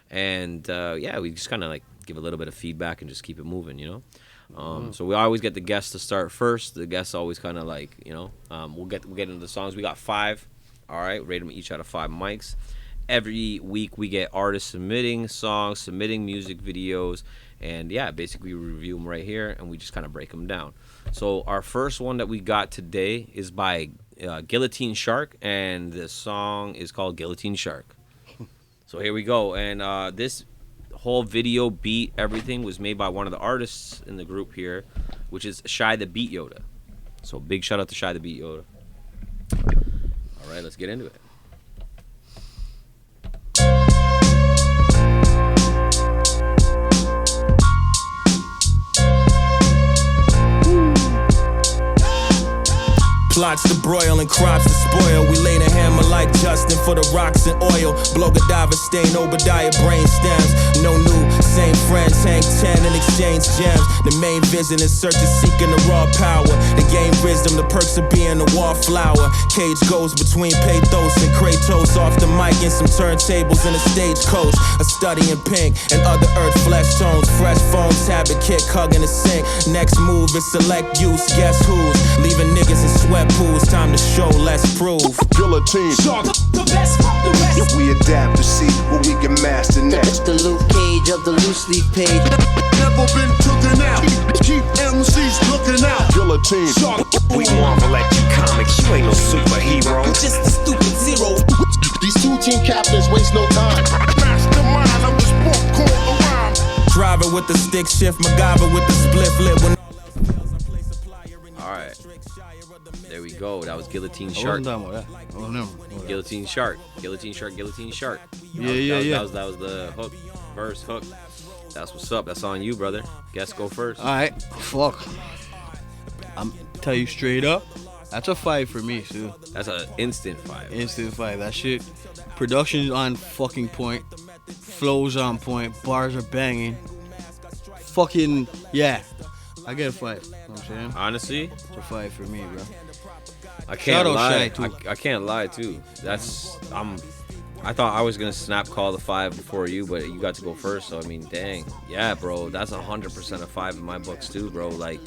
And, yeah, we just kind of like give a little bit of feedback and just keep it moving, you know? So we always get the guests to start first. The guests always kind of like, you know, we'll get into the songs. We got 5, all right, rate them each out of 5 mics. Every week we get artists submitting songs, submitting music videos, and yeah, basically we review them right here and we just kind of break them down. So our first one that we got today is by Guillotine Shark, and the song is called Guillotine Shark. So here we go, and this whole video, beat, everything was made by one of the artists in the group here, which is Shy the Beat Yoda. So big shout out to Shy the Beat Yoda. All right, let's get into it. Plots to broil and crops to spoil. We lay the hammer like Justin for the rocks and oil. Blow Godiva, stain Obadiah brain stems. No new, same friends, hang 10 and exchange gems. The main vision is searching, seeking the raw power. The game wisdom, the perks of being a wallflower. Cage goes between pathos and Kratos. Off the mic and some turntables in a stagecoach. A study in pink and other earth flesh tones. Fresh phones, habit kick, hugging the sink. Next move is select use, guess who's leaving niggas in sweat pools. Time to show, let's prove. Guillotine Shark, the best, the best. We adapt to see what we can master next. The Luke Cage of the loose leaf page. Never been taken out. Keep MCs looking out. Guillotine Shark. We marvel at you comics, you ain't no superhero. You just a stupid zero. These two team captains waste no time. Mastermind of the sport called the rhyme. Driver with the stick shift, MacGyver with the split flip. When All right, there we go. That was Guillotine I Shark. wasn't done with that. Oh, never. Guillotine Shark. Guillotine Shark. Guillotine Shark. Yeah. That was the hook, verse, hook. That's what's up. That's on you, brother. Guess go first. All right, fuck. I'm tell you straight up, that's a 5 for me, too. That's an instant 5. Instant 5. That shit. Production's on fucking point. Flows on point. Bars are banging. Fucking yeah. I get a 5. You know what I'm saying? Honestly, It's a 5 for me, bro. I can't Shout out lie. Shy, too. I can't lie too. I thought I was gonna snap call the 5 before you, but you got to go first. So I mean, dang, yeah, bro, that's 100% a 5 in my books too, bro. Like,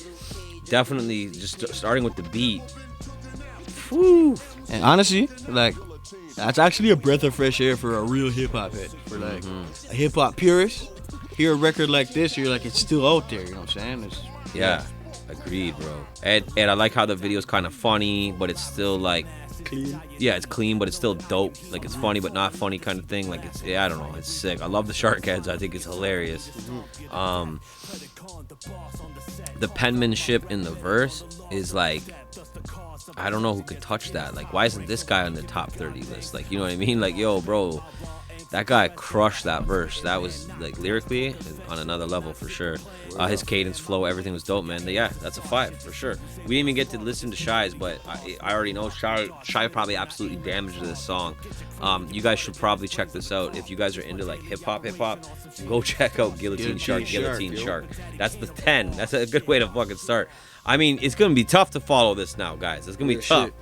definitely just starting with the beat. Whew. And honestly, like, that's actually a breath of fresh air for a real hip hop head. For like a hip hop purist, hear a record like this, you're like, it's still out there. You know what I'm saying? Yeah, agreed, bro. And I like how the video's kind of funny, but it's still like clean. Yeah, it's clean, but it's still dope. Like, it's funny but not funny kind of thing. Like, it's, yeah, I don't know, it's sick. I love the shark heads. I think it's hilarious. The penmanship in the verse is like, I don't know who could touch that. Like, why isn't this guy on the top 30 list? Like, you know what I mean? Like, yo, bro, that guy crushed that verse. That was, like, lyrically on another level for sure. His cadence, flow, everything was dope, man. Yeah, that's a 5 for sure. We didn't even get to listen to Shy's, but I already know Shy probably absolutely damaged this song. You guys should probably check this out. If you guys are into, like, hip-hop, go check out Guillotine Shark. That's the 10. That's a good way to fucking start. I mean, it's going to be tough to follow this now, guys. It's going to be tough.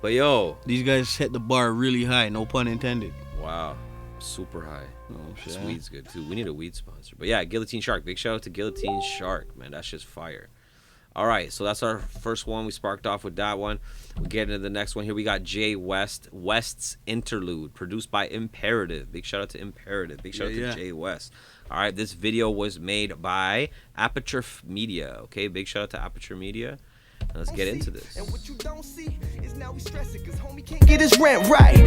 But, yo. These guys set the bar really high, no pun intended. Wow. Super high. Oh, shit. This weed's good, too. We need a weed sponsor. But, yeah, Guillotine Shark. Big shout out to Guillotine Shark. Man, that's just fire. All right, so that's our first one. We sparked off with that one. We'll get into the next one here. We got Jay West's Interlude, produced by Imperative. Big shout out to Imperative. Big shout out to Jay West. All right, this video was made by Aperture Media. Okay, big shout out to Aperture Media. And let's get into this. And what you don't see is now we stressing because homie can't get his rent right.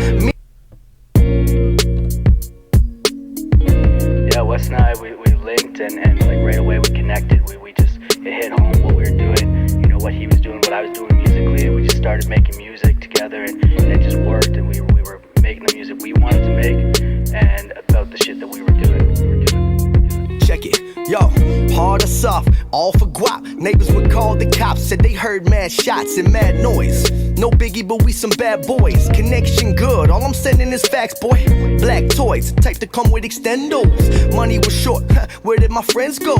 Yeah, Wes and I, we linked and like right away we connected. We just, it hit home what we were doing, you know, what he was doing, what I was doing musically, and we just started making music together, and it just worked, and we were making the music we wanted to make, and about the shit that we were doing. Check it, yo, hard or soft, all for guap. Neighbors would call the cops, said they heard mad shots and mad noise. No biggie, but we some bad boys. Connection good, all I'm sending is facts, boy. Black toys, type to come with extendos. Money was short, where did my friends go?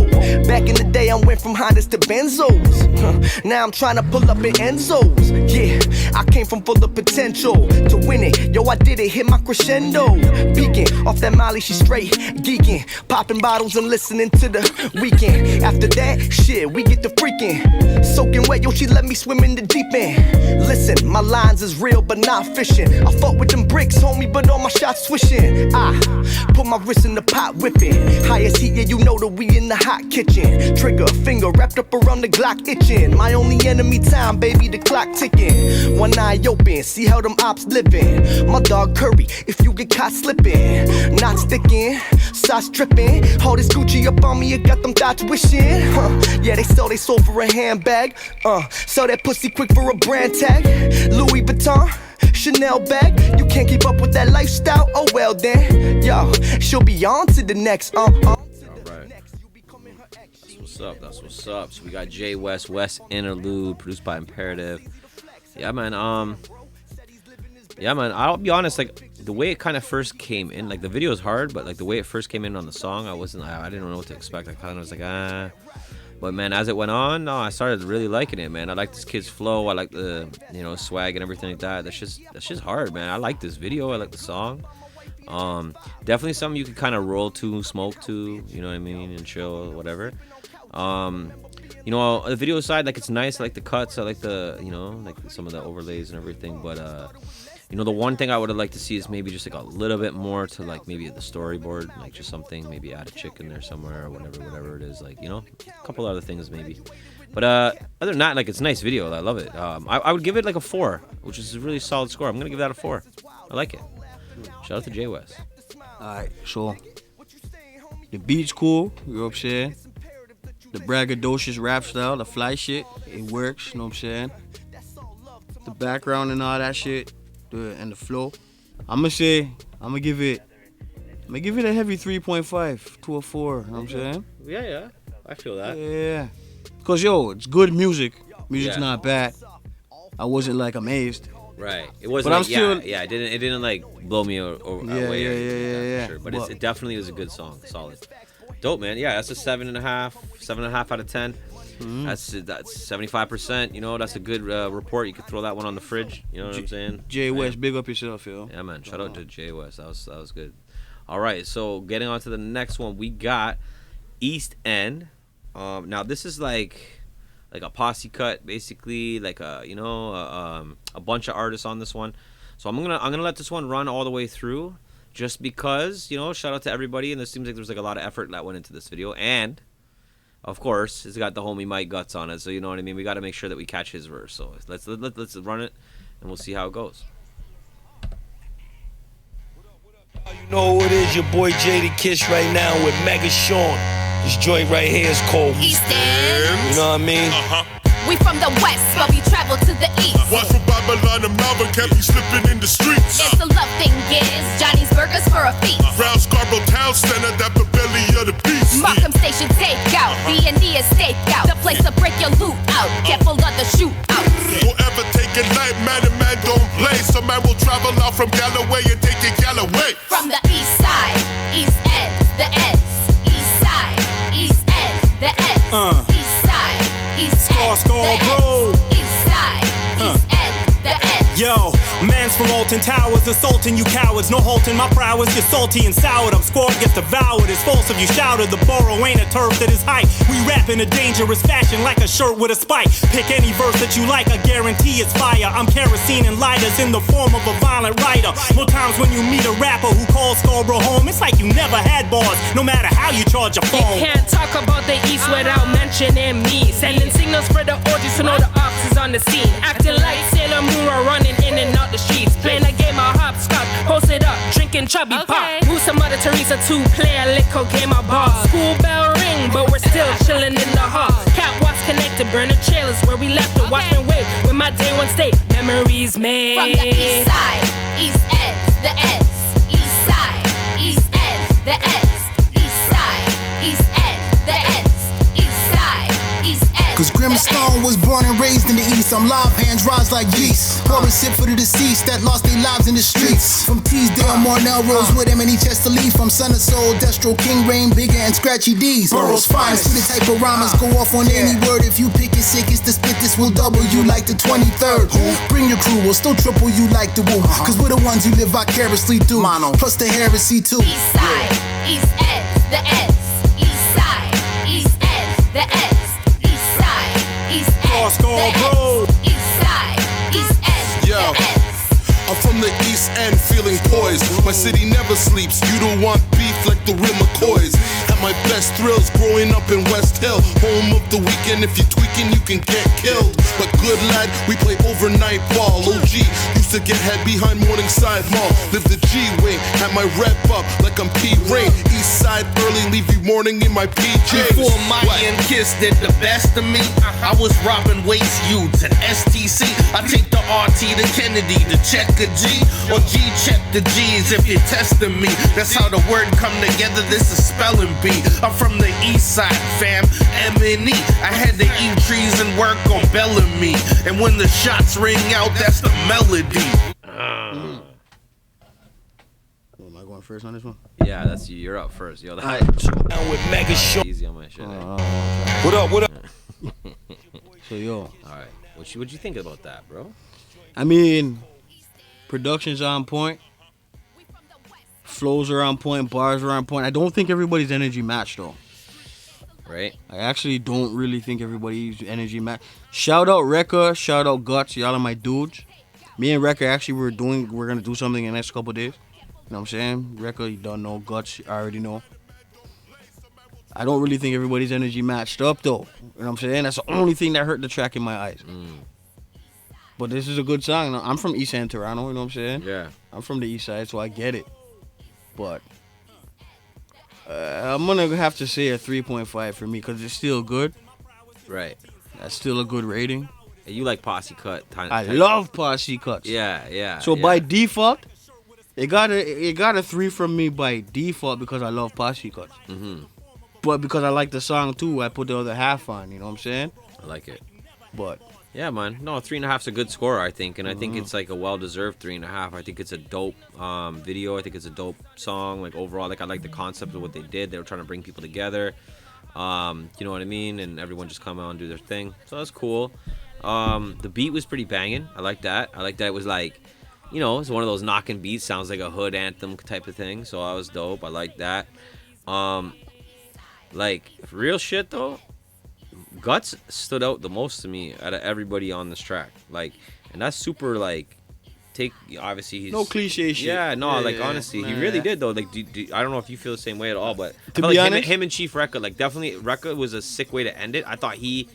Back in the day, I went from Hondas to Benzos. Now I'm trying to pull up in Enzos. Yeah, I came from full of potential to win it. Yo, I did it, hit my crescendo. Peeking off that Molly, she straight geeking, popping bottles and listening to the weekend. After that, shit, we get to freaking. Soaking wet, yo, she let me swim in the deep end. Listen, my lines is real, but not fishing. I fuck with them bricks, homie, but all my shots swishing. I put my wrist in the pot, whipping. Highest heat, yeah, you know that we in the hot kitchen. Trigger finger wrapped up around the Glock itching. My only enemy time, baby, the clock ticking. One eye open, see how them ops living. My dog Curry, if you get caught slipping, not sticking, sauce dripping. All this Gucci up on me, it got them thoughts wishing. Yeah, they sell they soul for a handbag. Sell that pussy quick for a brand tag. Louis Vuitton, Chanel bag. You can't keep up with that lifestyle, oh well then. Yo, she'll be on to the next. Alright. That's what's up. So we got Jay West Interlude, produced by Imperative. Yeah, man. I'll be honest, like the way it kind of first came in, like the video is hard, but like the way it first came in on the song, I didn't know what to expect. I kind of was like, But man, as it went on, no, I started really liking it, man. I like this kid's flow. I like the, swag and everything like that. That's just hard, man. I like this video. I like the song. Definitely something you can kind of roll to, smoke to, you know what I mean, and chill, whatever. The video side, like it's nice. I like the cuts. I like the, like some of the overlays and everything. But the one thing I would have liked to see is maybe just like a little bit more to like maybe the storyboard, like just something, maybe add a chick in there somewhere or whatever it is, like, a couple other things maybe. But other than that, like it's a nice video. I love it. I would give it like a 4, which is a really solid score. I'm gonna give that a 4. I like it. Shout out to Jay West. Alright, so the beat's cool, you know what I'm saying? The braggadocious rap style, the fly shit, it works, you know what I'm saying? The background and all that shit, and the flow. I'm gonna give it a heavy 3.5 to a 4, you know what I'm saying? Yeah, I feel that. Yeah. Cause it's good music. Music's not bad. I wasn't like amazed. Right. It wasn't. But like, it didn't like blow me away. Yeah. Sure. But it definitely was a good song. Solid. Dope, man. Yeah, that's a 7.5 out of 10. Mm-hmm. That's 75%. That's a good report. You could throw that one on the fridge. You know what I'm saying? Jay West, big up yourself, yo. Yeah, man. Shout out to Jay West. That was good. All right. So getting on to the next one, we got East End. Now this is like a posse cut, basically, like a bunch of artists on this one. So I'm gonna let this one run all the way through, just because, shout out to everybody, and it seems like there's like a lot of effort that went into this video, and of course it's got the homie Mike Guts on it, so you know what I mean. We got to make sure that we catch his verse. So let's run it, and we'll see how it goes. You know who it is, your boy Jada Kiss right now with Mega Sean. This joint right here is called East End. You know what I mean? We from the west, but we travel to the east. Walk from Babylon to Malvern, kept me slipping in the streets. It's the love thing is Johnny's Burgers for a feast. Round Scarborough Town Center, that the belly of the beast. Markham Station takeout, B&E is stakeout. The place to break your loot out, careful of the shootout. Whoever take a night, man and man don't play. Some man will travel out from Galloway and take it Galloway. From the east side, East End, the ends. East side, East End, the ends. East side, East End, the ends. East side, East End, the ends. Yo, man's from Alton Towers, assaulting you cowards. No halting my prowess, you're salty and soured. I'm scored, gets devoured. It's false if you shouted. The borough ain't a turf that is height. We rap in a dangerous fashion like a shirt with a spike. Pick any verse that you like, I guarantee it's fire. I'm kerosene and lighters in the form of a violent writer. More times when you meet a rapper who calls Scarborough home, it's like you never had bars, no matter how you charge a phone. You can't talk about the East without mentioning me. Sending signals for the orgies to know the ops is on the scene. Acting like Sailor Moon or running in and out the streets. Playing a game of hopscotch, posted up, drinking chubby pop. Who's some other Teresa 2, play a liquor game of bars. School bell ring, but we're still chilling in the hall. Catwalks connected, burning trailers where we left it. Watch and wait with my day one state, memories made. From the east side, East End, the ends. East side, East End, the ends. East side, East End, the ends. East side, East End. Cause Grimstone was born and raised in the east. I'm live hands rise like yeast. Pour a sip for the deceased that lost their lives in the streets. From Teesdale, Marnell, Rosewood, M&E, Chester Lee. From Son of Soul, Destro, King Rain, Bigger and Scratchy D's. Borough's finest. See the type of rhymers go off on any word. If you pick it sickest to spit, this will double you like the 23rd. Bring your crew, we'll still triple you like the woo. Cause we're the ones you live vicariously through. Plus the heresy too. East side, East End, the ends. East side, East End, the ends. East side, East End. the ends. East side, East End, Yo. the ends. I'm from the East End, feeling poised. My city never sleeps. You don't want beef like the real McCoys. Had my best thrills growing up in West Hill, home of the weekend. If you're tweaking, you can get killed. But good lad, we play overnight ball. OG used to get head behind Morningside Mall. Live the G-way, had my rep up like I'm P. Rain. East side early, leave you morning in my PJs. Before Mighty and Kiss did the best of me, I was robbing waist youths and STC. I take the RT to Kennedy to check a G, or G check the G's if you're testing me. That's how the word come together, this is spelling bee. I'm from the east side, fam, M&E. I had to eat trees and work on Bellamy. And when the shots ring out, that's the melody. Am I going first on this one? Yeah, that's you. You're up first. Yo, Down with Mega Show. easy on my shit. What up? What up? So yo, All right. What'd you think about that, bro? I mean, production's on point, flows are on point, bars are on point. I don't think everybody's energy matched though. Right? I actually don't really think everybody's energy matched. Shout out Rekka, shout out Guts, y'all are my dudes. Me and Rekka actually we're gonna do something in the next couple days. You know what I'm saying? Rekka, you don't know. Guts, I already know. I don't really think everybody's energy matched up though. You know what I'm saying? That's the only thing that hurt the track in my eyes. But this is a good song. I'm from East End, Toronto, you know what I'm saying? Yeah. I'm from the East Side, so I get it. But I'm going to have to say a 3.5 for me because it's still good. Right. That's still a good rating. And you like posse cut? I love posse cuts. Yeah. So by default, it got a 3 from me by default because I love posse cuts. Mm-hmm. But because I like the song too, I put the other half on, you know what I'm saying? I like it. But yeah, man. No, 3.5's a good score, I think, and I think it's like a well-deserved 3.5. I think it's a dope video. I think it's a dope song. Like overall, like I like the concept of what they did. They were trying to bring people together. You know what I mean? And everyone just come out and do their thing. So that's cool. The beat was pretty banging. I like that. I like that it was like, you know, it's one of those knocking beats. Sounds like a hood anthem type of thing. So that was dope. I like that. Like real shit though. Guts stood out the most to me out of everybody on this track. Like, and that's super like, obviously he's no cliche shit. Yeah, no, like honestly, he really did though. Like, I don't know if you feel the same way at all, but to be honest, him and Chief Rekka, like definitely Rekka was a sick way to end it. I thought he,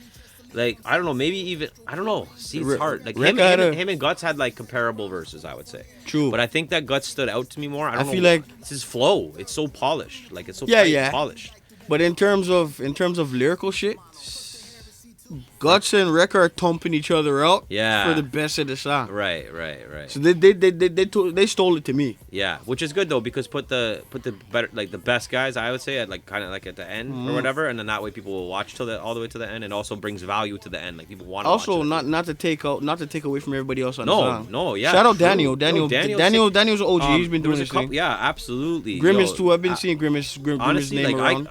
like, I don't know, maybe even I don't know. See, it's hard. Like him and Guts had like comparable verses, I would say. True, but I think that Guts stood out to me more. I feel like it's his flow. It's so polished. Like it's so polished. But in terms of lyrical shit, Guts and Rekka are thumping each other out for the best of the song. Right. So they stole it to me. Yeah, which is good though because put the better like the best guys I would say at like kind of like at the end or whatever, and then that way people will watch all the way to the end, and also brings value to the end. Like people want to also watch not to take away from everybody else on the song. No, yeah. Shout out true. Daniel's an OG. He's been doing his thing. Yeah, absolutely. Grimace too. I've been seeing Grimace honestly, name around.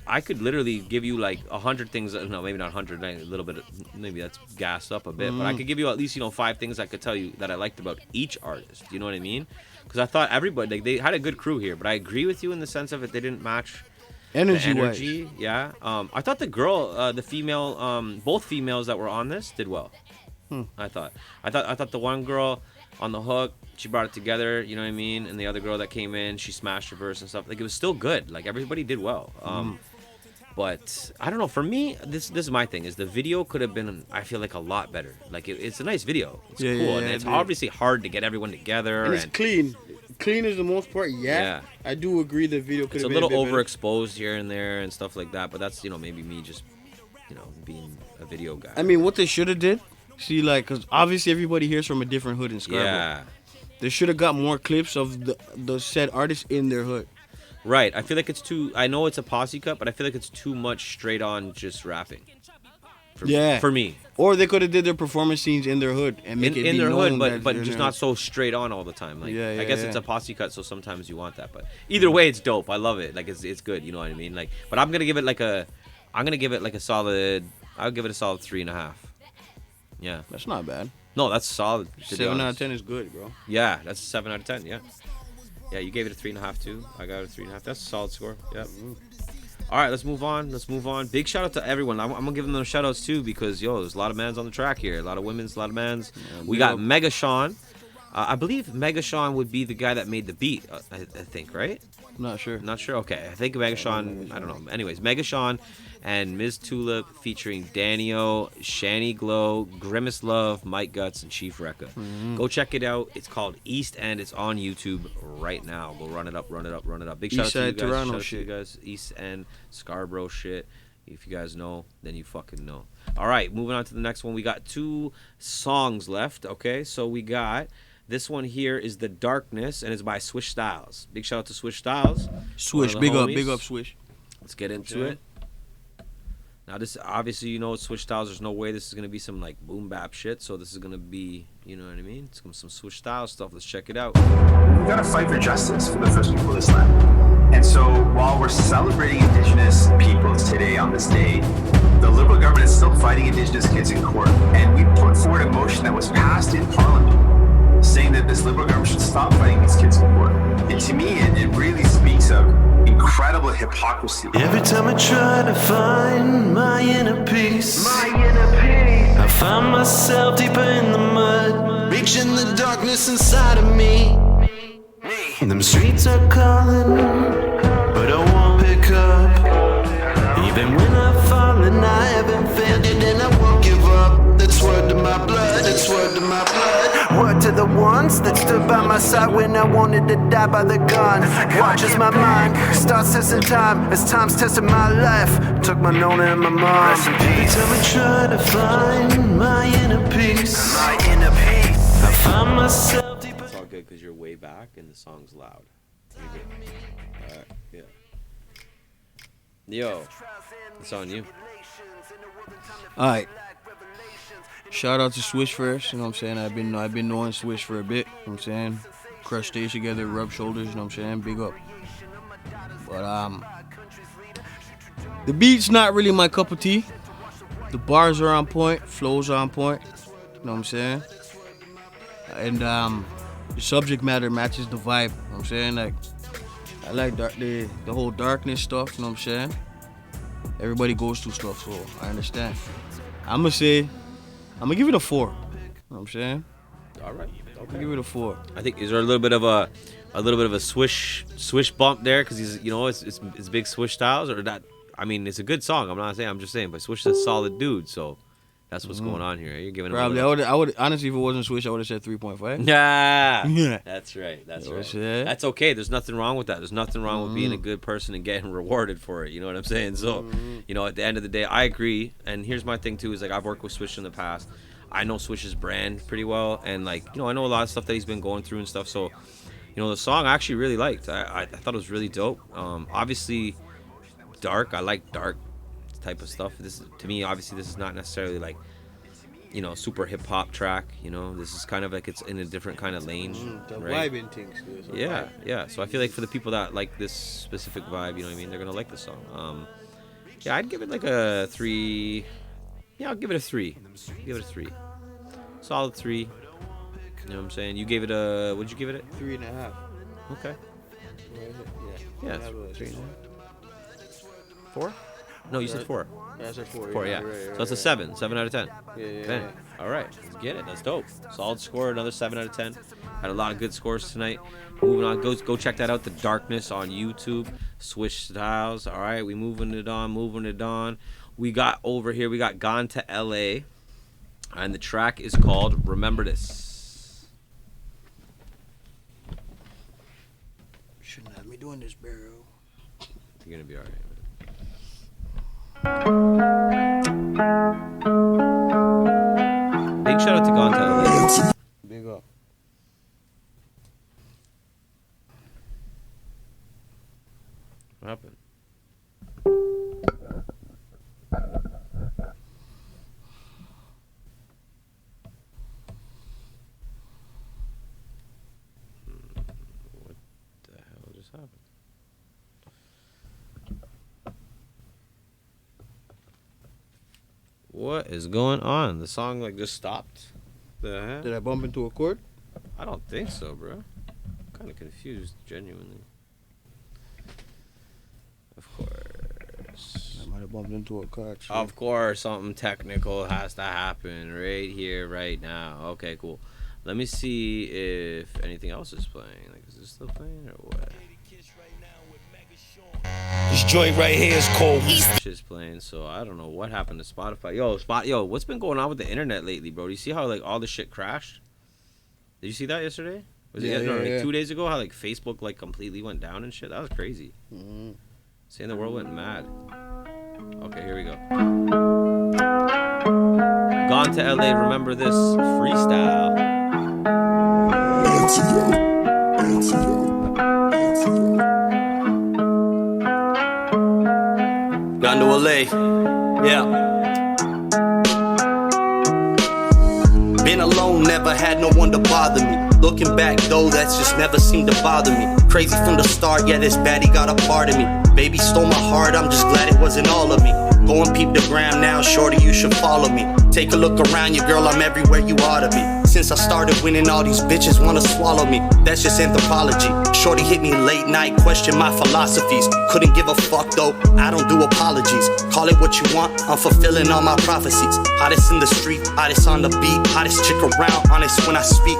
I could literally give you like 100 things. No, maybe not 100. A little bit. Maybe that's gassed up a bit, but I could give you at least 5 things I could tell you that I liked about each artist. You know what I mean? Because I thought everybody they had a good crew here, but I agree with you in the sense of it they didn't match energy. Wise. Yeah. I thought the girl, the female, both females that were on this did well. I thought the one girl on the hook, she brought it together. You know what I mean? And the other girl that came in, she smashed her verse and stuff. Like it was still good. Like everybody did well. But I don't know. For me, this is my thing. Is the video could have been, I feel like, a lot better. Like it's a nice video. It's cool, and it's obviously hard to get everyone together. And it's clean. Clean is the most part. Yeah. I do agree. The video could have been a little overexposed here and there and stuff like that. But that's maybe me just being a video guy. I mean, what they should have did. See, like, because obviously everybody hears from a different hood in Scarborough. Yeah. They should have got more clips of the said artists in their hood. Right. I feel like it's too... I know it's a posse cut, but I feel like it's too much straight on just rapping. For me. Or they could have did their performance scenes in their hood and make it in be their known hood, but just not so straight on all the time. Like, I guess it's a posse cut, so sometimes you want that. But either way, it's dope. I love it. Like it's good. You know what I mean? Like, but I'm gonna give it like a solid. I would give it a solid 3.5. Yeah. That's not bad. No, that's solid. 7 out of 10 is good, bro. Yeah, that's a 7 out of 10. Yeah. Yeah, you gave it a 3.5 too. I got it a 3.5. That's a solid score. Yep. All right, let's move on. Big shout out to everyone. I'm gonna give them those shout outs too because there's a lot of mans on the track here. A lot of women's, a lot of mans. We got Mega Sean. I believe Mega Sean would be the guy that made the beat. I think, right? Not sure. Okay, I think Mega Sean. I don't know. Anyways, Mega Sean and Ms. Tulip featuring Danio, Shani Glow, Grimace Love, Mike Guts, and Chief Rekka. Go check it out. It's called East End. It's on YouTube right now. Go run it up. Big shout out to you guys. Toronto Shout out to shit. you guys. East End, Scarborough shit. If you guys know, then you fucking know. All right, moving on to the next one. We got 2 songs left. Okay, so we got. This one here is The Darkness, and it's by Swish Styles. Big shout out to Swish Styles. Swish, big up Swish. Let's get into it. Now, this obviously, Swish Styles. There's no way this is gonna be some like boom bap shit. So this is gonna be, you know what I mean? It's gonna be some Swish Styles stuff. Let's check it out. We gotta fight for justice for the first people of this land. And so while we're celebrating Indigenous peoples today on this day, the Liberal government is still fighting Indigenous kids in court. And we put forward a motion that was passed in Parliament saying that this Liberal government should stop fighting these kids in court. And to me, it really speaks of incredible hypocrisy. Every time I try to find my inner peace, I find myself deeper in the mud, reaching the darkness inside of me. Them streets are calling, but I won't pick up. Even when I've fallen, I haven't failed it, and I won't give up. That's word to my blood, that's word to my blood. Word to the ones that stood by my side when I wanted to die by the gun. Watch as my mind starts testing time, as time's testing my life. Took my nona and my mom. Every time I try to find my inner peace, I find myself deep. It's all good because you're way back and the song's loud. You're good. All right, yeah. Yo, it's on you. All right. Shout out to Swish first, you know what I'm saying? I've been knowing Swish for a bit, you know what I'm saying? Crush stage together, rub shoulders, you know what I'm saying? Big up. But the beat's not really my cup of tea. The bars are on point, flows are on point, you know what I'm saying? And the subject matter matches the vibe, you know what I'm saying? Like I like the whole darkness stuff, you know what I'm saying? Everybody goes through stuff, so I understand. I'm gonna give it a 4. You know what I'm saying? All right. Okay. Give it a 4. I think is there a little bit of a swish bump there because he's it's big Swish Styles or that. I mean, it's a good song. I'm just saying, but Swish is a solid dude, so that's what's going on here. You're giving him probably. I would honestly, if it wasn't Swish, I would have said 3.5. Yeah, that's right. That's right. Saying? That's okay. There's nothing wrong with that. There's nothing wrong with being a good person and getting rewarded for it. You know what I'm saying? So, at the end of the day, I agree. And here's my thing too: is like I've worked with Swish in the past. I know Swish's brand pretty well, and I know a lot of stuff that he's been going through and stuff. So, the song I actually really liked. I thought it was really dope. Obviously, dark. I like dark type of stuff. This to me, obviously, this is not necessarily like super hip hop track. This is kind of like it's in a different kind of lane. The right? vibe in things. Yeah. So I feel like for the people that like this specific vibe, they're gonna like the song. I'd give it like a 3. Yeah, I'll give it a 3. Give it a 3. Solid 3. You know what I'm saying? You gave it a. What'd you give it? 3.5. Okay. Yeah. 3.5. 4? No, you said 4. Yeah, I said 4. 4, yeah. So it's a 7. 7 out of 10. Yeah. All right, let's get it. That's dope. Solid score. Another 7 out of 10. Had a lot of good scores tonight. Moving on. Go check that out. The Darkness on YouTube. Swish Styles. All right, we moving it on. We got over here. We got Gone to L.A. And the track is called Remember This. Shouldn't have me doing this, bro. You're gonna be all right. Big shout out to Gone to LA. Big up. What happened? What the hell just happened? What is going on? The song just stopped. The heck? Did I bump into a chord? I don't think so, bro. I'm kind of confused, genuinely. Of course. Might have bumped into a car. Too. Of course, something technical has to happen right here, right now. Okay, cool. Let me see if anything else is playing. Like, is this still playing or what? This joint right here is called Shit's playing, so I don't know what happened to Spotify. Yo, what's been going on with the internet lately, bro? Do you see how like all the shit crashed? Did you see that yesterday? Was it like 2 days ago? How like Facebook like completely went down and shit. That was crazy. Mm-hmm. Saying the world went mad. Okay, here we go. Gone to LA, remember this freestyle. Gone to LA, yeah. Been alone, never had no one to bother me. Looking back though, that's just never seemed to bother me. Crazy from the start, yeah, this baddie got a part of me. Baby stole my heart, I'm just glad it wasn't all of me. Go and peep the gram now, shorty, you should follow me. Take a look around you, girl, I'm everywhere you ought to be. Since I started winning, all these bitches wanna swallow me. That's just anthropology. Shorty hit me late night, question my philosophies. Couldn't give a fuck though, I don't do apologies. Call it what you want, I'm fulfilling all my prophecies. Hottest in the street, hottest on the beat. Hottest chick around, honest when I speak.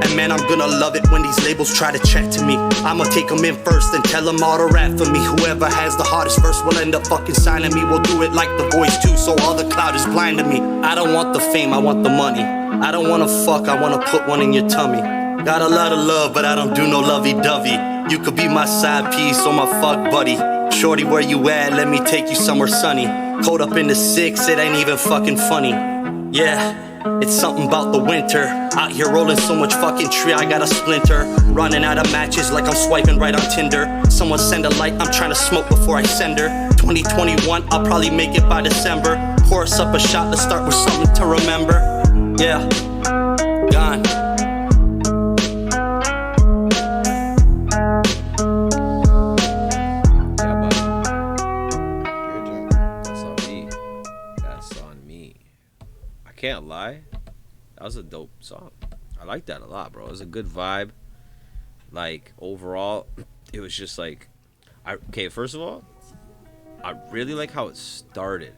And man, I'm gonna love it when these labels try to chat to me. I'ma take them in first and tell them all to rap for me. Whoever has the hardest verse will end up fucking signing me. We'll do it like The Voice too, so all the cloud is blind to me. I don't want the fame, I want the money. I don't wanna fuck, I wanna put one in your tummy. Got a lot of love, but I don't do no lovey-dovey. You could be my side piece or my fuck buddy. Shorty, where you at? Let me take you somewhere sunny. Cold up in the 6, it ain't even fucking funny. Yeah. It's something about the winter. Out here rolling so much fucking tree, I got a splinter. Running out of matches like I'm swiping right on Tinder. Someone send a light, I'm trying to smoke before I send her. 2021, I'll probably make it by December. Pour us up a shot, let's start with something to remember. Yeah, gone. Can't lie, that was a dope song. I like that a lot, bro. It was a good vibe. Like overall, it was just like, first of all, I really like how it started.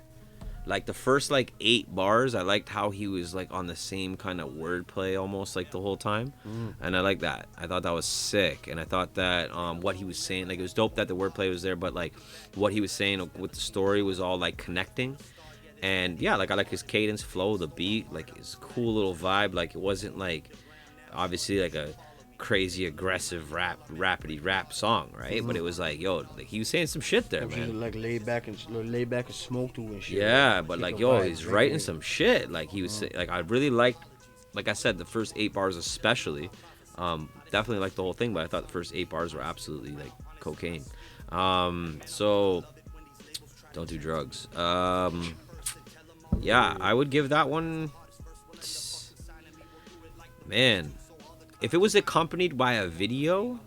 Like the first like 8 bars, I liked how he was like on the same kind of wordplay almost like the whole time, and I like that. I thought that was sick, and I thought that what he was saying, like it was dope that the wordplay was there, but like what he was saying with the story was all like connecting. And yeah, like I like his cadence, flow, the beat, like his cool little vibe. Like it wasn't like obviously like a crazy aggressive rapidy rap song, right? Mm-hmm. But it was like, yo, like he was saying some shit there, man. Just like laid back and smoke to and shit. Yeah, but like yo, he's writing some shit. Like he was like I really liked, like I said, the first 8 bars especially. Definitely liked the whole thing, but I thought the first 8 bars were absolutely like cocaine. So don't do drugs. Yeah, I would give that one, man, if it was accompanied by a video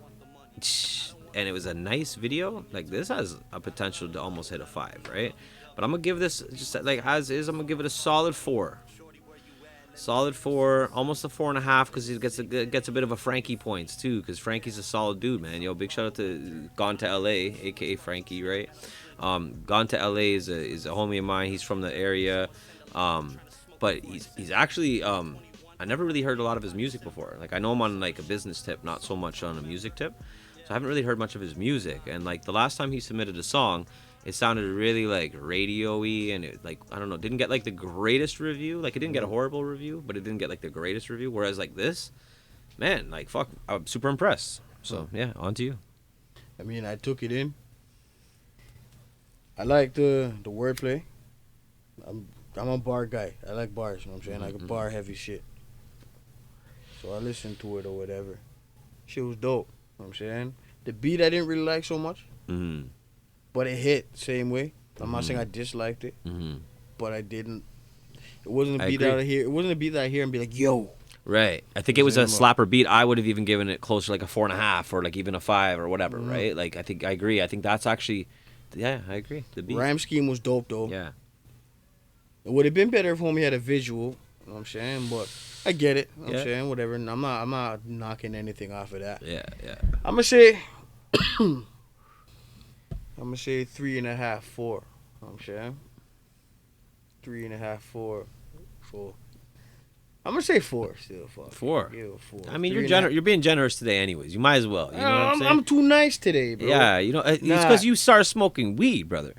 and it was a nice video, like this has a potential to almost hit a 5, right? But I'm gonna give this just like as is. I'm gonna give it a solid 4. Solid 4, almost a 4.5, because he gets a bit of a Frankie points too, because Frankie's a solid dude, man. Yo, big shout out to Gone to LA, aka Frankie, right? Gone to LA is a homie of mine. He's from the area, but he's actually I never really heard a lot of his music before. Like I know him on like a business tip, not so much on a music tip. So I haven't really heard much of his music. And like the last time he submitted a song, it sounded really like radio-y, and it like I don't know, didn't get like the greatest review. Like it didn't get a horrible review, but it didn't get like the greatest review. Whereas like this, man, like fuck, I'm super impressed. So yeah, on to you. I mean, I took it in. I like the wordplay. I'm a bar guy. I like bars, you know what I'm saying? Like a bar heavy shit. So I listened to it or whatever. Shit was dope, you know what I'm saying? The beat I didn't really like so much. But it hit the same way. I'm not saying I disliked it. But I didn't. It wasn't a beat that I hear. It wasn't a beat that I hear and be like, yo. Right. I think it was a slapper beat. I would have even given it closer like a 4.5 or like even a 5 or whatever, right? Like I agree. I think that's actually, yeah, I agree. The beat. Rhyme scheme was dope though. Yeah. It would have been better if homie had a visual, you know what I'm saying? But I get it. You know what I'm saying? Whatever. And I'm not knocking anything off of that. Yeah, yeah. I'm gonna say 3.5, 4. I'm saying 3.5, 4. I'm gonna say 4 still. Fuck. 4. Yeah, 4. I mean, you're being generous today, anyways. You might as well. You know what I'm saying? I'm too nice today, bro. Yeah, you know, it's because you started smoking weed, brother.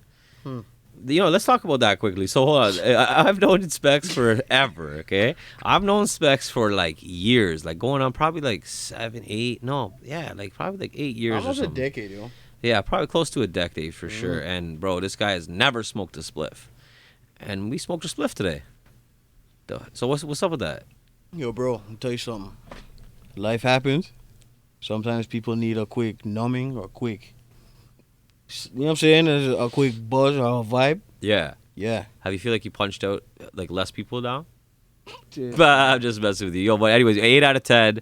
You know, let's talk about that quickly. So hold on, I've known Specz forever. Okay, I've known Specz for like years, like going on probably like 7, 8. No, yeah, like probably like 8 years. Almost or a something. decade, yo. Yeah, probably close to a decade for sure. And bro, this guy has never smoked a spliff, and we smoked a spliff today. So what's up with that? Yo, bro, I'll tell you something. Life happens. Sometimes people need a quick numbing or quick, you know what I'm saying? There's a quick buzz or a vibe. Yeah. Yeah. Have you feel like you punched out like less people down? But I'm just messing with you. Yo, but anyways, 8 out of 10.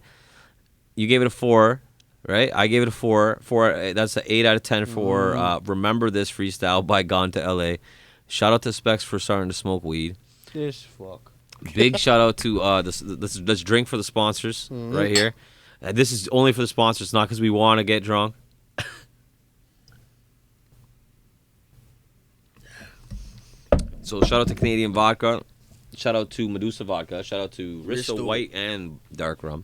You gave it a 4, right? I gave it a 4. 4. That's an 8 out of 10 for Remember This freestyle by Gone to LA. Shout out to Specz for starting to smoke weed. This fuck. Big shout out to this drink for the sponsors right here. This is only for the sponsors, not because we want to get drunk. So shout out to Canadian Vodka. Shout out to Medusa Vodka. Shout out to Rista White and Dark Rum.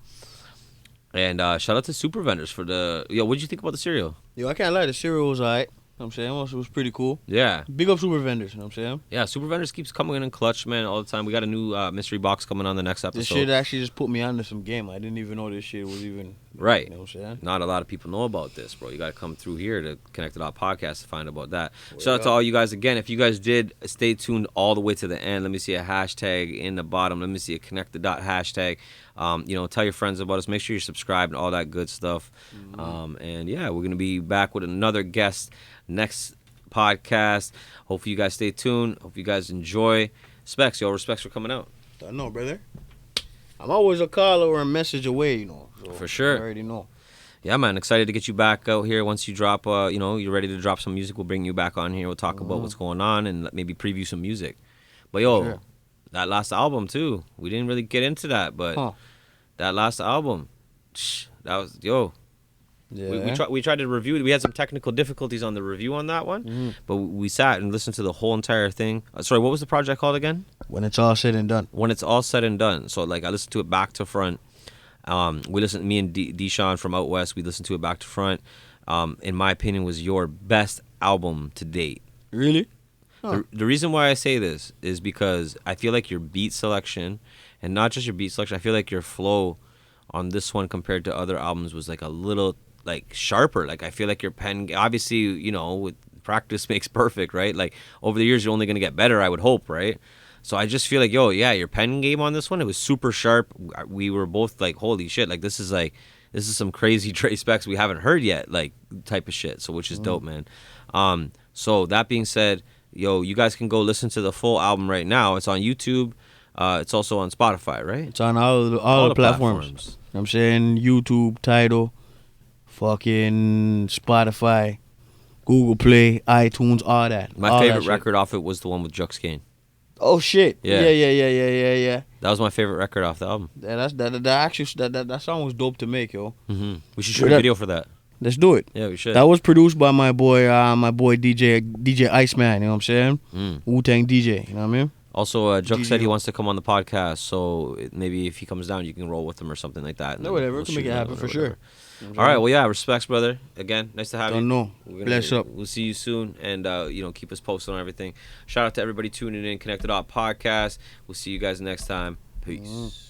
And shout out to Super Vendors for the... Yo, what did you think about the cereal? Yo, I can't lie. The cereal was alright. You know what I'm saying? It was pretty cool. Yeah. Big up Super Vendors. You know what I'm saying? Yeah, Super Vendors keeps coming in clutch, man, all the time. We got a new mystery box coming on the next episode. This shit actually just put me onto some game. I didn't even know this shit was even... Right. You know what I'm saying? Not a lot of people know about this, bro. You got to come through here to Connected Out Podcast to find out about that. Shout out to all you guys again. If you guys did, stay tuned all the way to the end. Let me see a hashtag in the bottom. Let me see a Connected Dot hashtag. You know, tell your friends about us. Make sure you're subscribed and all that good stuff. And yeah, we're going to be back with another guest next podcast. Hopefully you guys stay tuned. Hope you guys enjoy. Specz, yo, respects for coming out. I know, brother. I'm always a call or a message away, you know. So for sure. I already know. Yeah, man. Excited to get you back out here. Once you drop, you know, you're ready to drop some music, we'll bring you back on here. We'll talk about what's going on and maybe preview some music. But yo, that last album too. We didn't really get into that, but that last album, that was Yeah. We tried to review it. We had some technical difficulties on the review on that one, but we sat and listened to the whole entire thing. Sorry, what was the project called again? When It's All Said and Done. When It's All Said and Done. So like I listened to it back to front. We listened. Me and Deshaun from out west. We listened to it back to front. In my opinion, was your best album to date. Really? The reason why I say this is because I feel like your beat selection, and not just your beat selection, I feel like your flow on this one compared to other albums was like a little like sharper. Like I feel like your pen, obviously, you know, with practice makes perfect, right? Like over the years, you're only gonna get better, I would hope, right? So I just feel like, yo, yeah, your pen game on this one, it was super sharp. We were both like, holy shit, like this is some crazy Dre Specz we haven't heard yet, like type of shit. So which is dope, man. So that being said, yo, you guys can go listen to the full album right now. It's on YouTube. It's also on Spotify, right? It's on all the platforms. You know what I'm saying? YouTube, Tidal, fucking Spotify, Google Play, iTunes, all that. My favorite record off it was the one with Jux Kane. Oh shit! Yeah. Yeah. That was my favorite record off the album. Yeah, that song was dope to make, yo. We should shoot a video for that. Let's do it. Yeah, we should. That was produced by my boy DJ Iceman. You know what I'm saying? Wu-Tang DJ. You know what I mean? Also, Jux said he wants to come on the podcast, so maybe if he comes down, you can roll with him or something like that. No, whatever. We can make it happen for sure. All right. Well, yeah. Respects, brother. Again, nice to have you. Don't know. Bless up. We'll see you soon, and you know, keep us posted on everything. Shout out to everybody tuning in, Connected Up Podcast. We'll see you guys next time. Peace.